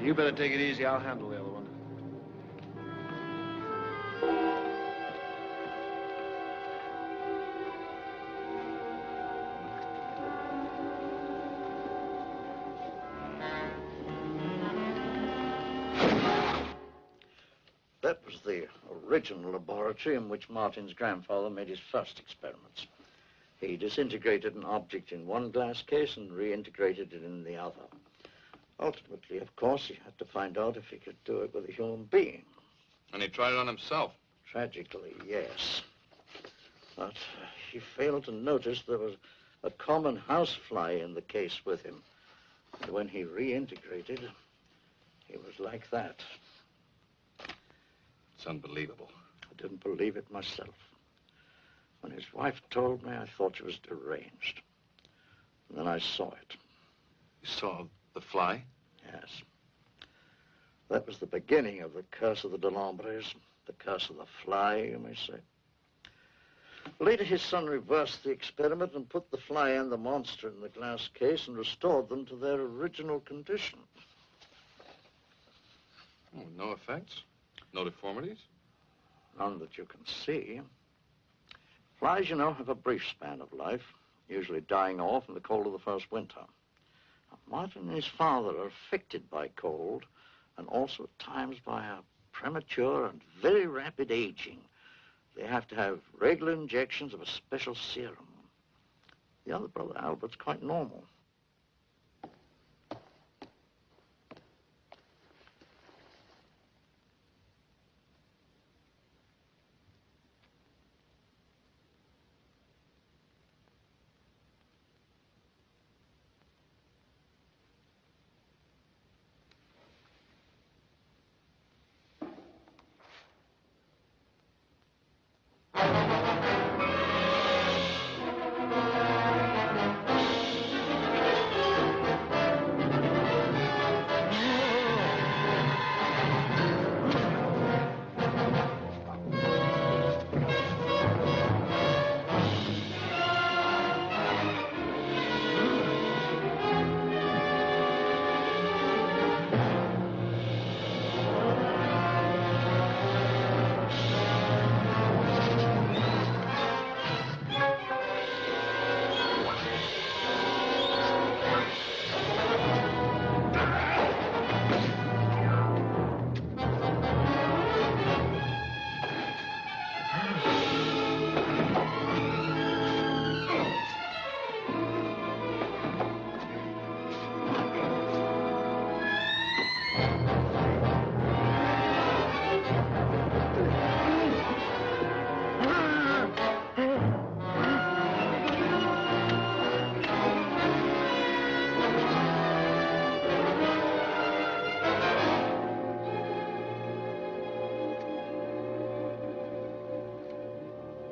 You better take it easy. I'll handle the other one.
That was the original laboratory in which Martin's grandfather made his first experiments. He disintegrated an object in one glass case and reintegrated it in the other. Ultimately, of course, he had to find out if he could do it with a human being.
And he tried it on himself?
Tragically, yes. But he failed to notice there was a common housefly in the case with him. And when he reintegrated, he was like that.
It's unbelievable.
I didn't believe it myself. When his wife told me, I thought she was deranged. And then I saw it.
You saw the fly?
Yes. That was the beginning of the curse of the Delambres, the curse of the fly, you may say. Later, his son reversed the experiment and put the fly and the monster in the glass case and restored them to their original condition.
Oh, no effects? No deformities?
None that you can see. Flies, you know, have a brief span of life, usually dying off in the cold of the first winter. Martin and his father are affected by cold and also at times by a premature and very rapid aging. They have to have regular injections of a special serum. The other brother, Albert's quite normal.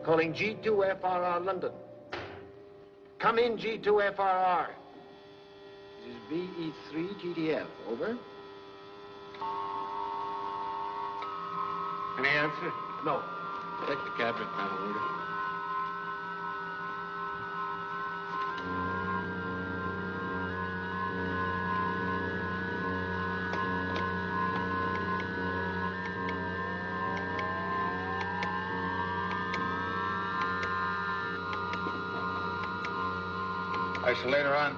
Calling G2FRR London. Come in, G2FRR. This is VE3TDF. Over.
Any answer?
No.
Take the cabinet now, will you?
Isolator on.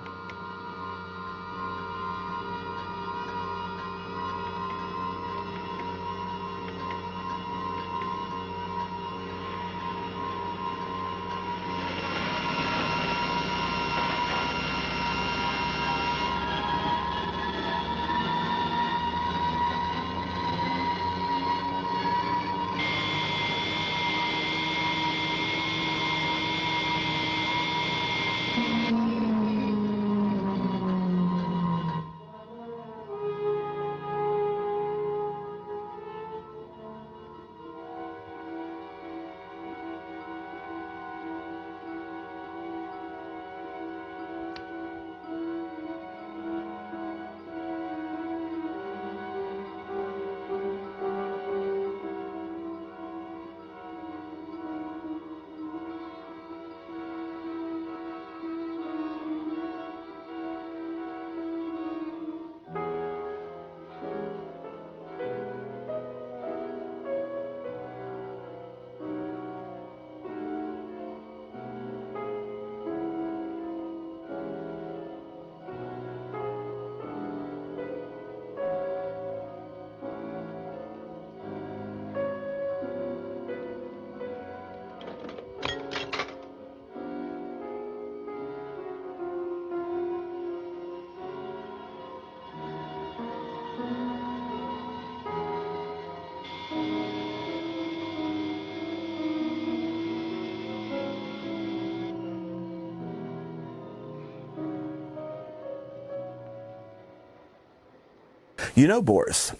You know, Boris,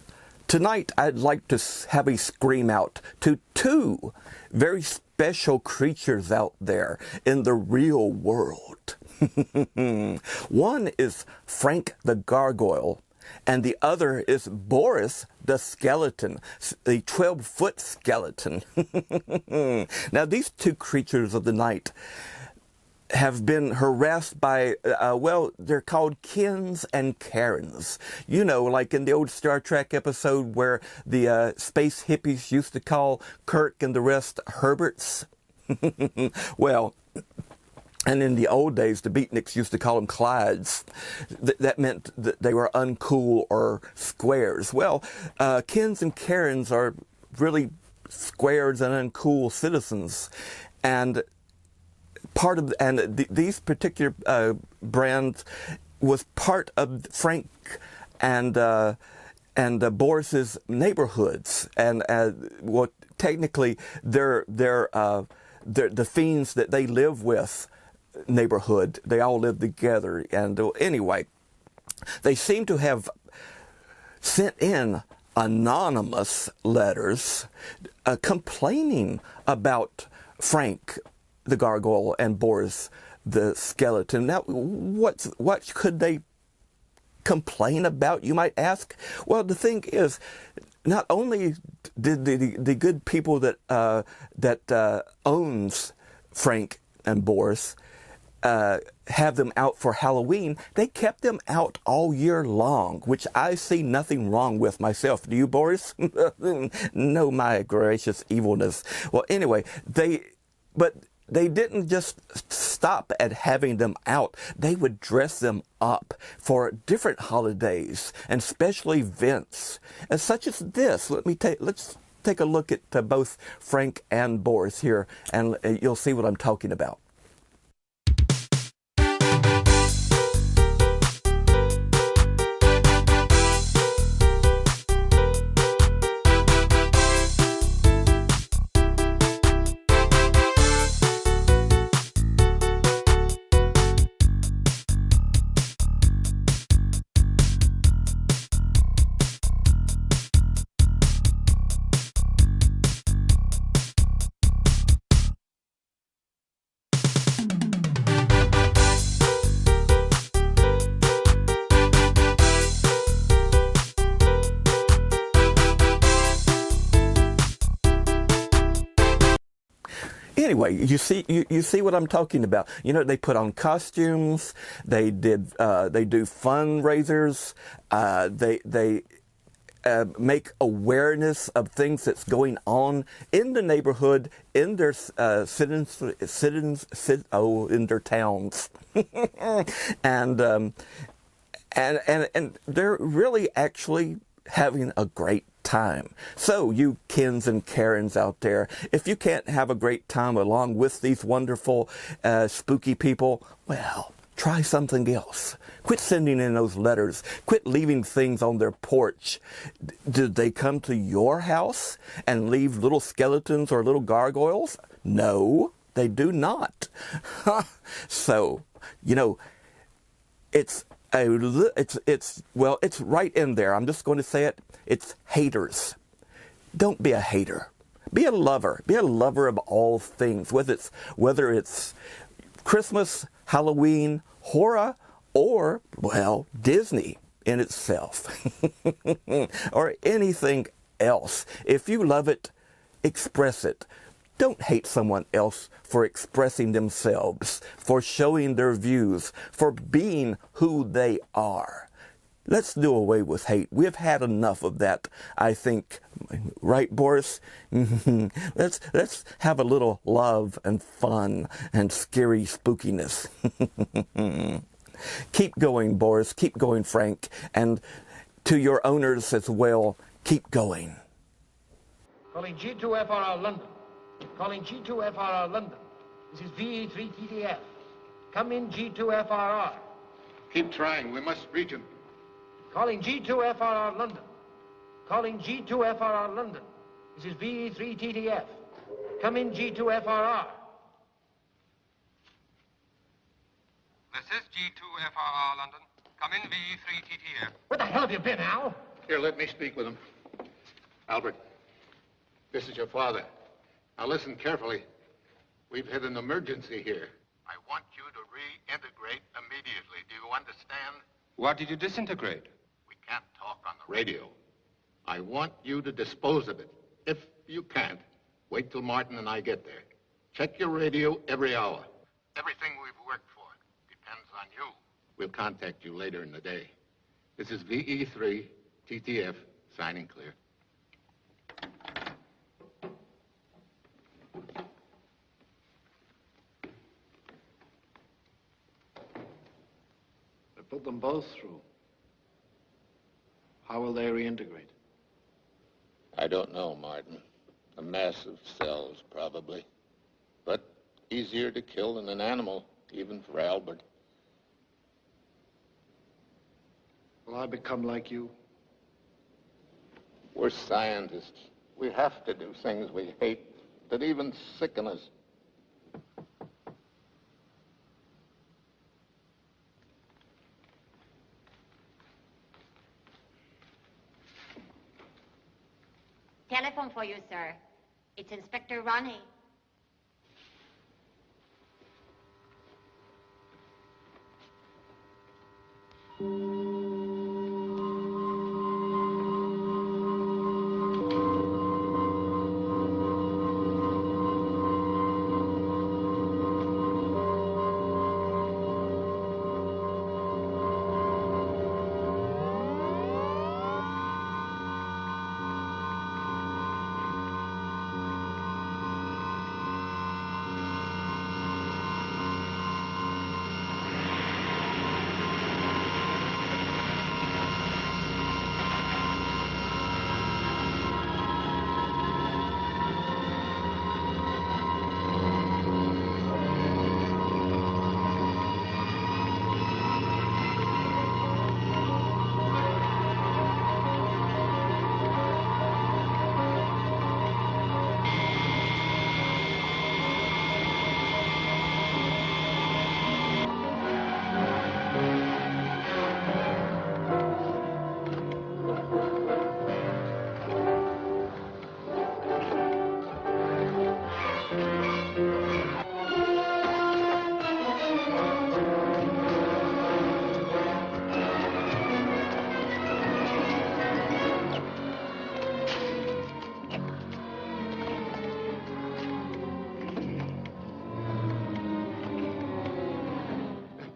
tonight I'd like to have a scream out to two very special creatures out there in the real world. One is Frank the Gargoyle, and the other is Boris the Skeleton, the 12-foot skeleton. Now, these two creatures of the night have been harassed by, well, they're called Kens and Karens. You know, like in the old Star Trek episode where the space hippies used to call Kirk and the rest Herberts. Well, and in the old days, the beatniks used to call them Clydes. That meant that they were uncool or squares. Well, Kens and Karens are really squares and uncool citizens. And these particular brands was part of Frank and Boris's neighborhoods, and well, technically they're the fiends that they live with neighborhood. They all live together, and anyway, they seem to have sent in anonymous letters complaining about Frank the Gargoyle and Boris the Skeleton. Now, what could they complain about, you might ask? Well, the thing is, not only did the good people that owns Frank and Boris have them out for Halloween, they kept them out all year long, which I see nothing wrong with myself. Do you, Boris? No, my gracious evilness. Well, anyway, they didn't just stop at having them out. They would dress them up for different holidays and special events, and such as this. Let's take a look at both Frank and Boris here, and you'll see what I'm talking about. Anyway, you see what I'm talking about. You know, they put on costumes. They do fundraisers. They make awareness of things that's going on in the neighborhood, in their in their towns, and they're really actually having a great time. So you Kens and Karens out there, if you can't have a great time along with these wonderful spooky people, well, try something else. Quit sending in those letters. Quit leaving things on their porch. Did they come to your house and leave little skeletons or little gargoyles? No, they do not. So, you know, it's right in there. I'm just going to say it. It's haters. Don't be a hater. Be a lover. Be a lover of all things, whether it's Christmas, Halloween, horror, or, well, Disney in itself, or anything else. If you love it, express it. Don't hate someone else for expressing themselves, for showing their views, for being who they are. Let's do away with hate. We've had enough of that, I think. Right, Boris? Let's have a little love and fun and scary spookiness. Keep going, Boris. Keep going, Frank. And to your owners as well, keep going.
Calling G2FRR London. Calling G2FRR London. This is VE3TDF. Come in, G2FRR.
Keep trying. We must reach him.
Calling G2FRR London. Calling G2FRR London. This is VE3TDF. Come in, G2FRR.
This is G2FRR London. Come in, VE3TTF.
Where the hell have you been, Al?
Here, let me speak with him. Albert, this is your father. Now listen carefully. We've had an emergency here. I want you to reintegrate immediately. Do you understand?
What did you disintegrate?
We can't talk on the radio. I want you to dispose of it. If you can't, wait till Martin and I get there. Check your radio every hour. Everything we've worked for depends on you. We'll contact you later in the day. This is VE3 TTF, signing clear.
Put them both through. How will they reintegrate?
I don't know, Martin. A mass of cells, probably. But easier to kill than an animal, even for Albert.
Will I become like you?
We're scientists. We have to do things we hate that even sicken us.
Telephone for you, sir. It's Inspector Ronnie.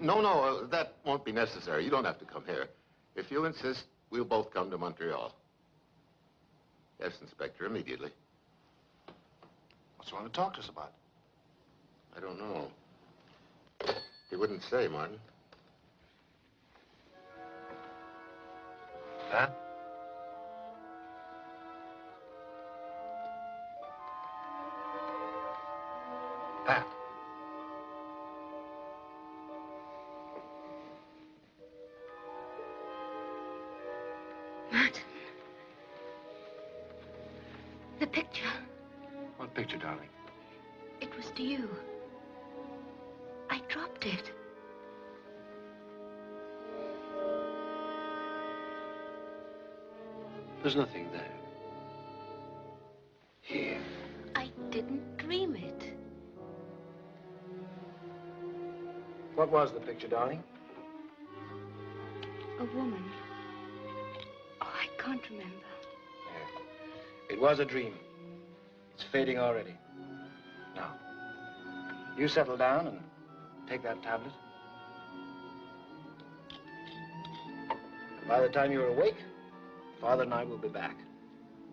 No, that won't be necessary. You don't have to come here. If you insist, we'll both come to Montreal. Yes, Inspector, immediately.
What's wrong to talk to us about?
I don't know. He wouldn't say, Martin.
Pat? Pat.
Martin. The picture.
What picture, darling?
It was to you. I dropped it.
There's nothing there. Here.
I didn't dream it.
What was the picture, darling?
A woman. Oh, I can't remember.
It was a dream. It's fading already. Now, you settle down and take that tablet. By the time you're awake, Father and I will be back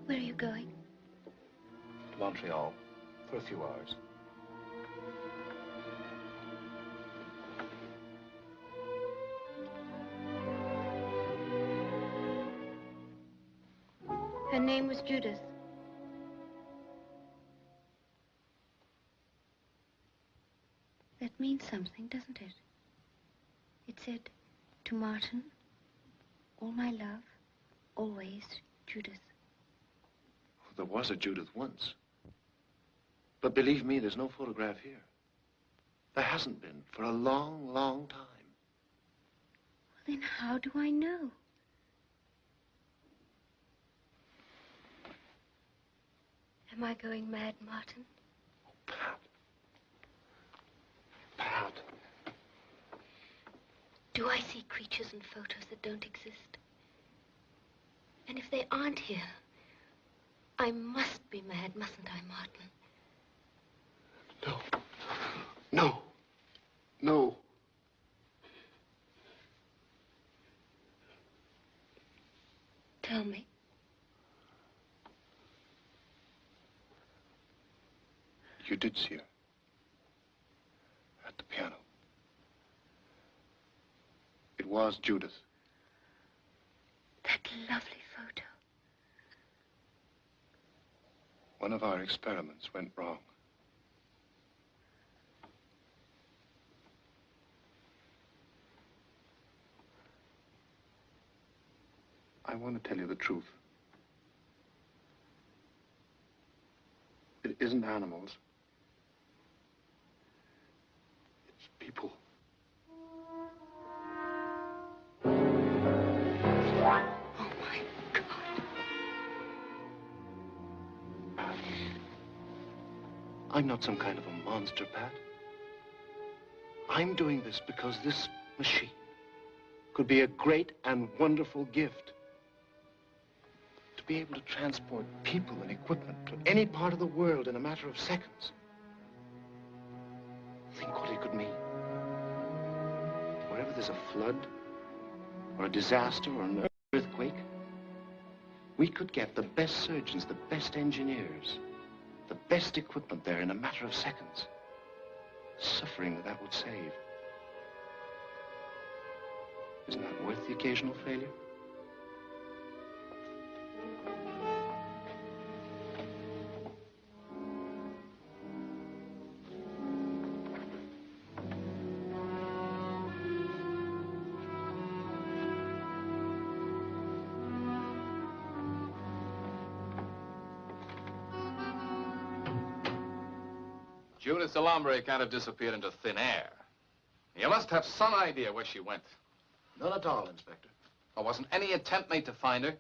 Where are you going?
to Montreal for a few hours.
Her name was Judith. That means something, doesn't it? It said, to Martin, all my love, always, Judith.
There was a Judith once. But believe me, there's no photograph here. There hasn't been for a long, long time.
Well, then how do I know? Am I going mad, Martin?
Pat.
Do I see creatures and photos that don't exist? And if they aren't here, I must be mad, mustn't I, Martin?
No.
Tell me.
You did see her. At the piano. It was Judith.
That lovely photo.
One of our experiments went wrong. I want to tell you the truth. It isn't animals. It's people.
Oh, my God.
I'm not some kind of a monster, Pat. I'm doing this because this machine could be a great and wonderful gift. To be able to transport people and equipment to any part of the world in a matter of seconds. Think what it could mean. Wherever there's a flood, or a disaster, or an earthquake, we could get the best surgeons, the best engineers, the best equipment there in a matter of seconds. Suffering that would save. Isn't that worth the occasional failure?
Judith Delambre can't have disappeared into thin air. You must have some idea where she went.
None at all, Inspector.
There wasn't any attempt made to find her.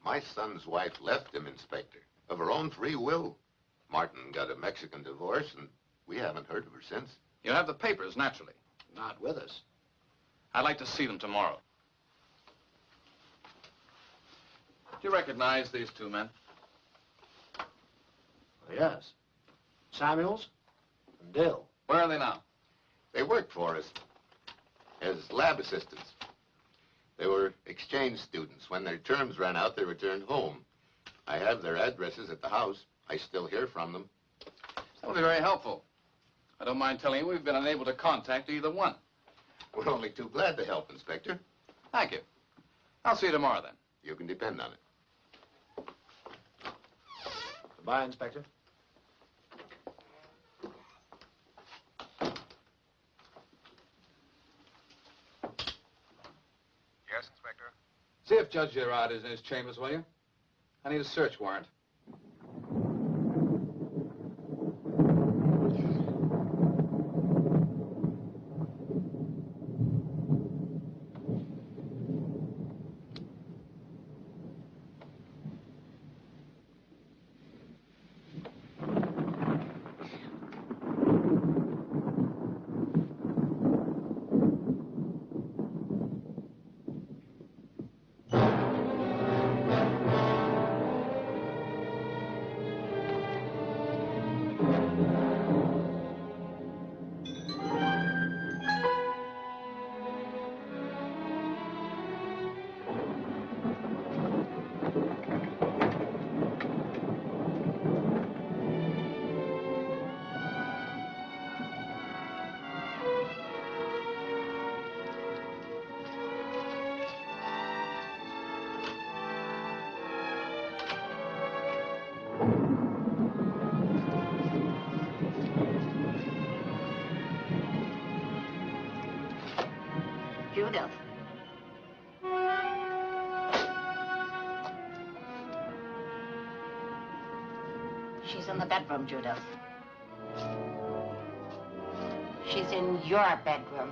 My son's wife left him, Inspector, of her own free will. Martin got a Mexican divorce, and we haven't heard of her since.
You have the papers, naturally.
Not with us.
I'd like to see them tomorrow. Do you recognize these two men?
Yes. Samuels and Dill.
Where are they now?
They work for us. as lab assistants. They were exchange students. When their terms ran out, they returned home. I have their addresses at the house. I still hear from them.
That would be very helpful. I don't mind telling you we've been unable to contact either one.
We're only too glad to help, Inspector.
Thank you. I'll see you tomorrow, then.
You can depend on it.
Goodbye, Inspector.
Yes, Inspector?
See if Judge Gerard is in his chambers, will you? I need a search warrant.
Judith. She's in the bedroom, Judith. She's in your bedroom.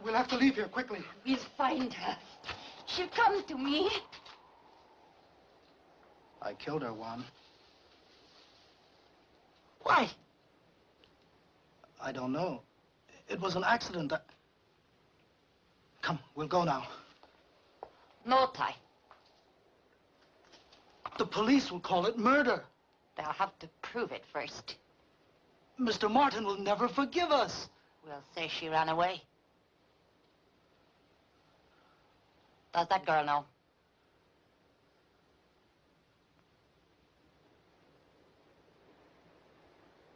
We'll have to leave here quickly.
We'll find her. She'll come to me.
I killed her, Juan.
Why?
I don't know. It was an accident. Come, we'll go now.
No, Ty.
The police will call it murder.
They'll have to prove it first.
Mr. Martin will never forgive us.
We'll say she ran away. Does that girl know?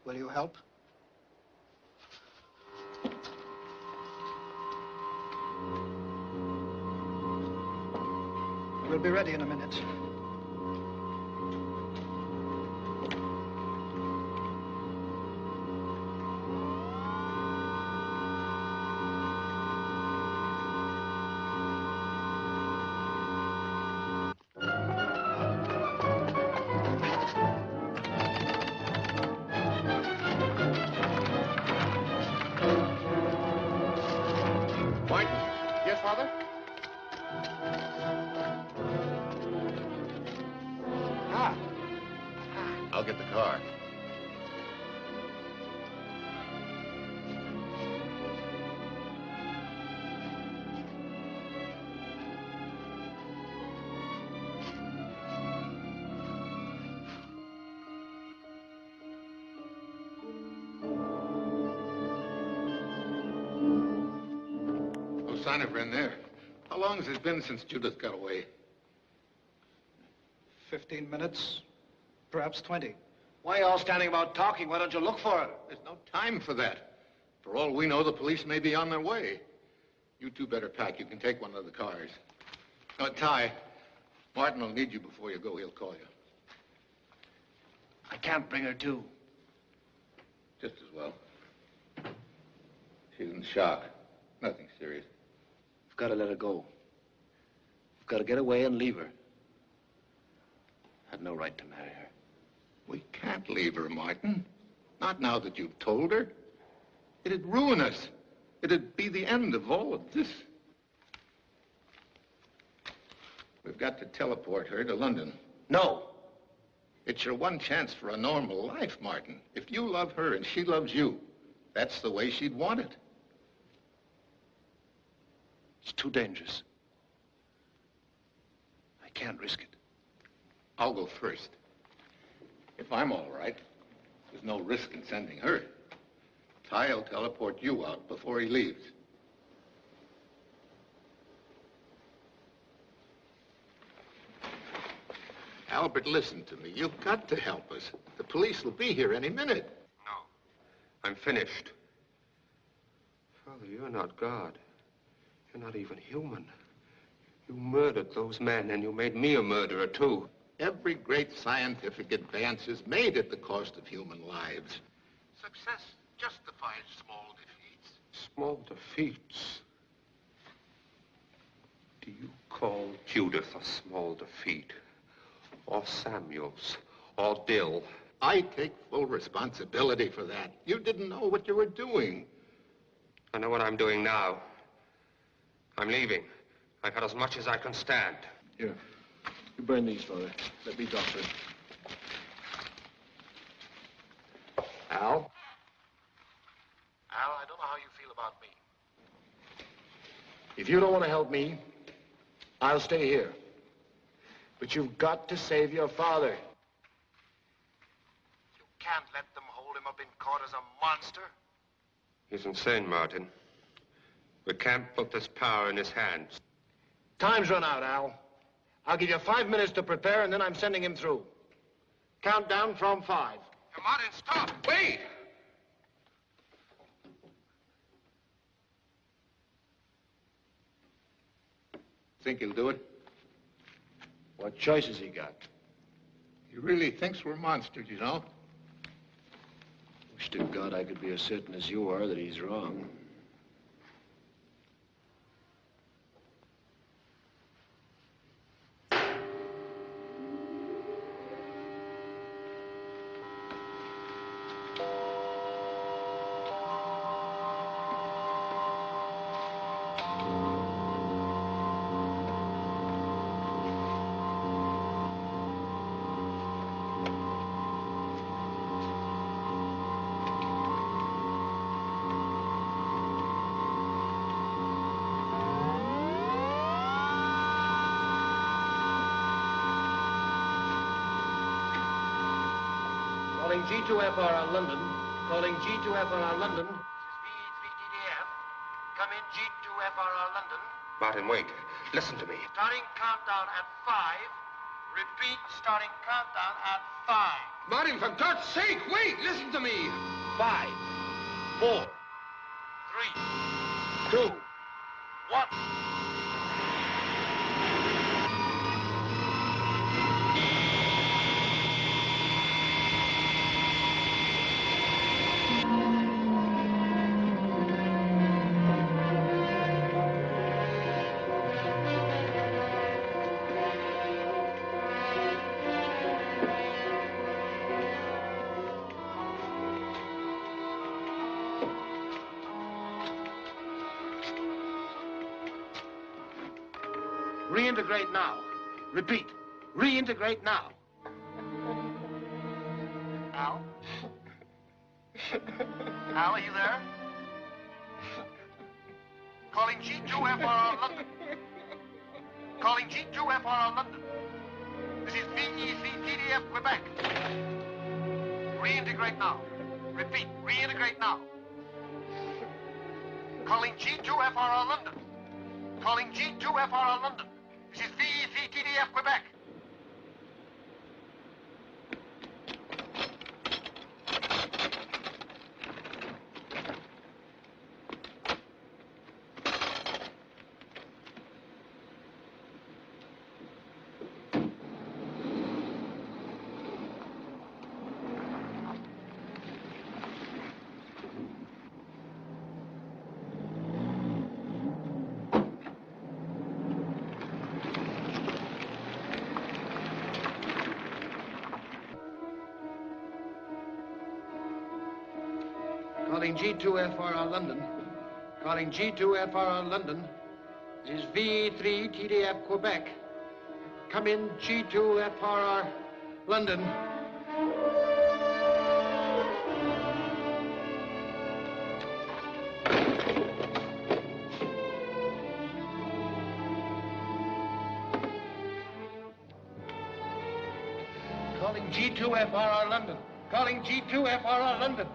Will you help? We'll be ready in a minute.
Martin? Yes, Father? I'll get the car. No sign of her in there. How long has it been since Judith got away?
15 minutes, perhaps 20.
Why are you all standing about talking? Why don't you look for her?
There's no time for that. For all we know, the police may be on their way. You two better pack. You can take one of the cars. Ty, Martin will need you before you go. He'll call you.
I can't bring her to.
Just as well. She's in shock. Nothing serious.
We've got to let her go. We've got to get away and leave her. Had no right to marry her.
We can't leave her, Martin. Not now that you've told her. It'd ruin us. It'd be the end of all of this. We've got to teleport her to London.
No.
It's your one chance for a normal life, Martin. If you love her and she loves you, that's the way she'd want it.
It's too dangerous. I can't risk it.
I'll go first. If I'm all right, there's no risk in sending her. Ty will teleport you out before he leaves. Albert, listen to me. You've got to help us. The police will be here any minute.
No. I'm finished. Father, you're not God. You're not even human. You murdered those men, and you made me a murderer, too.
Every great scientific advance is made at the cost of human lives. Success justifies small defeats.
Small defeats? Do you call Judith a small defeat? Or Samuels? Or Dill?
I take full responsibility for that. You didn't know what you were doing.
I know what I'm doing now. I'm leaving. I've had as much as I can stand.
Here. You burn these, Father. Let me doctor it.
Al?
Al, I don't know how you feel about me.
If you don't want to help me, I'll stay here. But you've got to save your father.
You can't let them hold him up in court as a monster.
He's insane, Martin. We can't put this power in his hands.
Time's run out, Al. I'll give you 5 minutes to prepare, and then I'm sending him through. Count down from 5.
Hey, Martin, stop! Wait!
Think he'll do it?
What choice has he got?
He really thinks we're monsters, you know?
Wish to God I could be as certain as you are that he's wrong.
G2FRR London. Calling G2FRR London. This is VE3TDF. Come in, G2FRR London.
Martin, wait. Listen to me.
Starting countdown at 5. Repeat, starting countdown at 5.
Martin, for God's sake, wait! Listen to me!
5, 4, 3, 2, 1. Reintegrate now. Repeat. Reintegrate now. Al? Al, are you there? Calling G2FRR London. Calling G2FRR London. This is VE3TDF Quebec. Reintegrate now. Repeat. Reintegrate now. Calling G2FRR London. Calling G2FRR London. This is VE3TDF Quebec. Calling G2FRR London. Calling G2FRR London. This is VE3TDF Quebec. Come in, G2FRR London. Calling G2FRR London. Calling G2FRR London.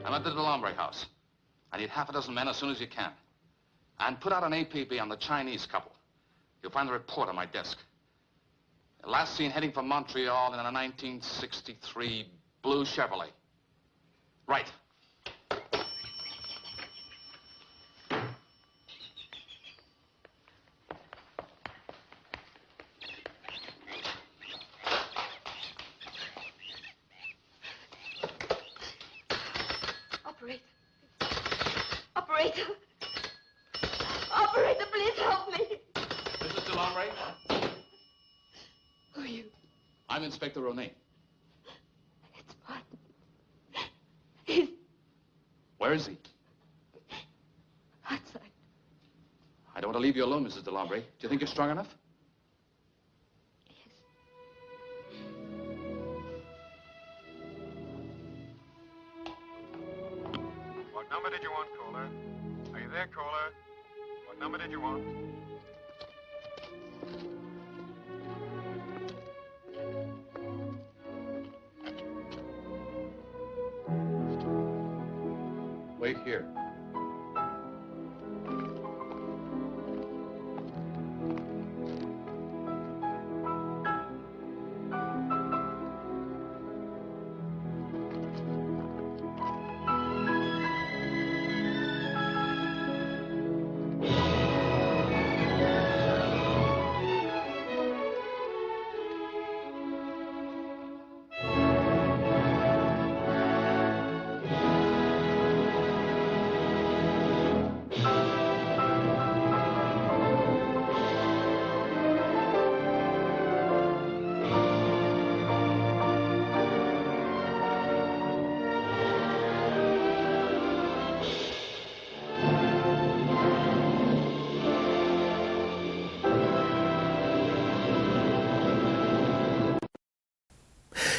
I'm at the Delambre house. I need half a dozen men as soon as you can. And put out an APB on the Chinese couple. You'll find the report on my desk. Last seen heading for Montreal in a 1963 blue Chevrolet. Right.
Operator! Operator, please help me.
Mrs. Delambre?
Who are you?
I'm Inspector Ronet.
It's Martin. He's
Where is he?
outside.
I don't want to leave you alone, Mrs. Delambre. Do you think you're strong enough?
What number did you want, caller? Are you there, caller? What number did you want?
Wait here.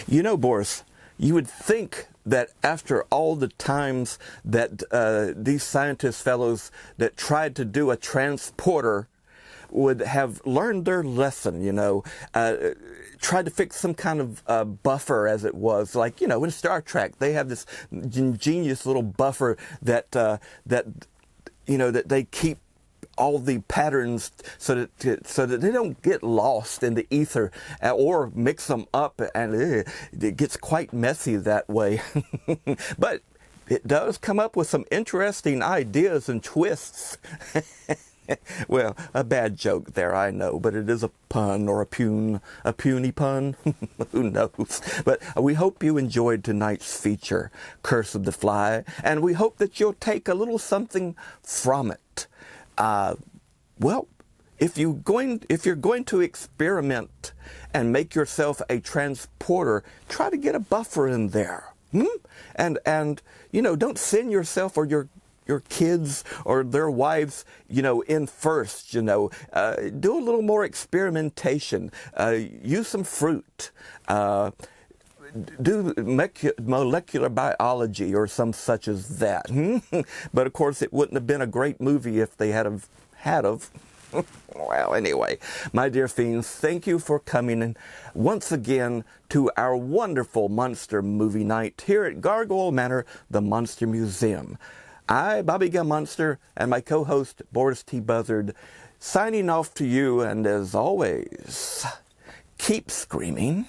You know, Boris, you would think that after all the times that these scientist fellows that tried to do a transporter would have learned their lesson, you know, tried to fix some kind of buffer, as it was, like, you know, in Star Trek, they have this ingenious little buffer that, you know, that they keep all the patterns so that they don't get lost in the ether or mix them up, and it gets quite messy that way. But it does come up with some interesting ideas and twists. Well, a bad joke there, I know, but it is a pun, or a puny pun. Who knows? But we hope you enjoyed tonight's feature, Curse of the Fly, and we hope that you'll take a little something from it. Well, if you're going to experiment and make yourself a transporter, try to get a buffer in there. And you know, don't send yourself or your kids or their wives, you know, in first, you know. Do a little more experimentation. Use some fruit. Do molecular biology or some such as that. But of course, it wouldn't have been a great movie if they had of. Well, anyway, my dear fiends, thank you for coming in once again to our wonderful monster movie night here at Gargoyle Manor, the Monster Museum. I, Bobby Gun Monster, and my co-host, Boris T. Buzzard, signing off to you, and as always, keep screaming.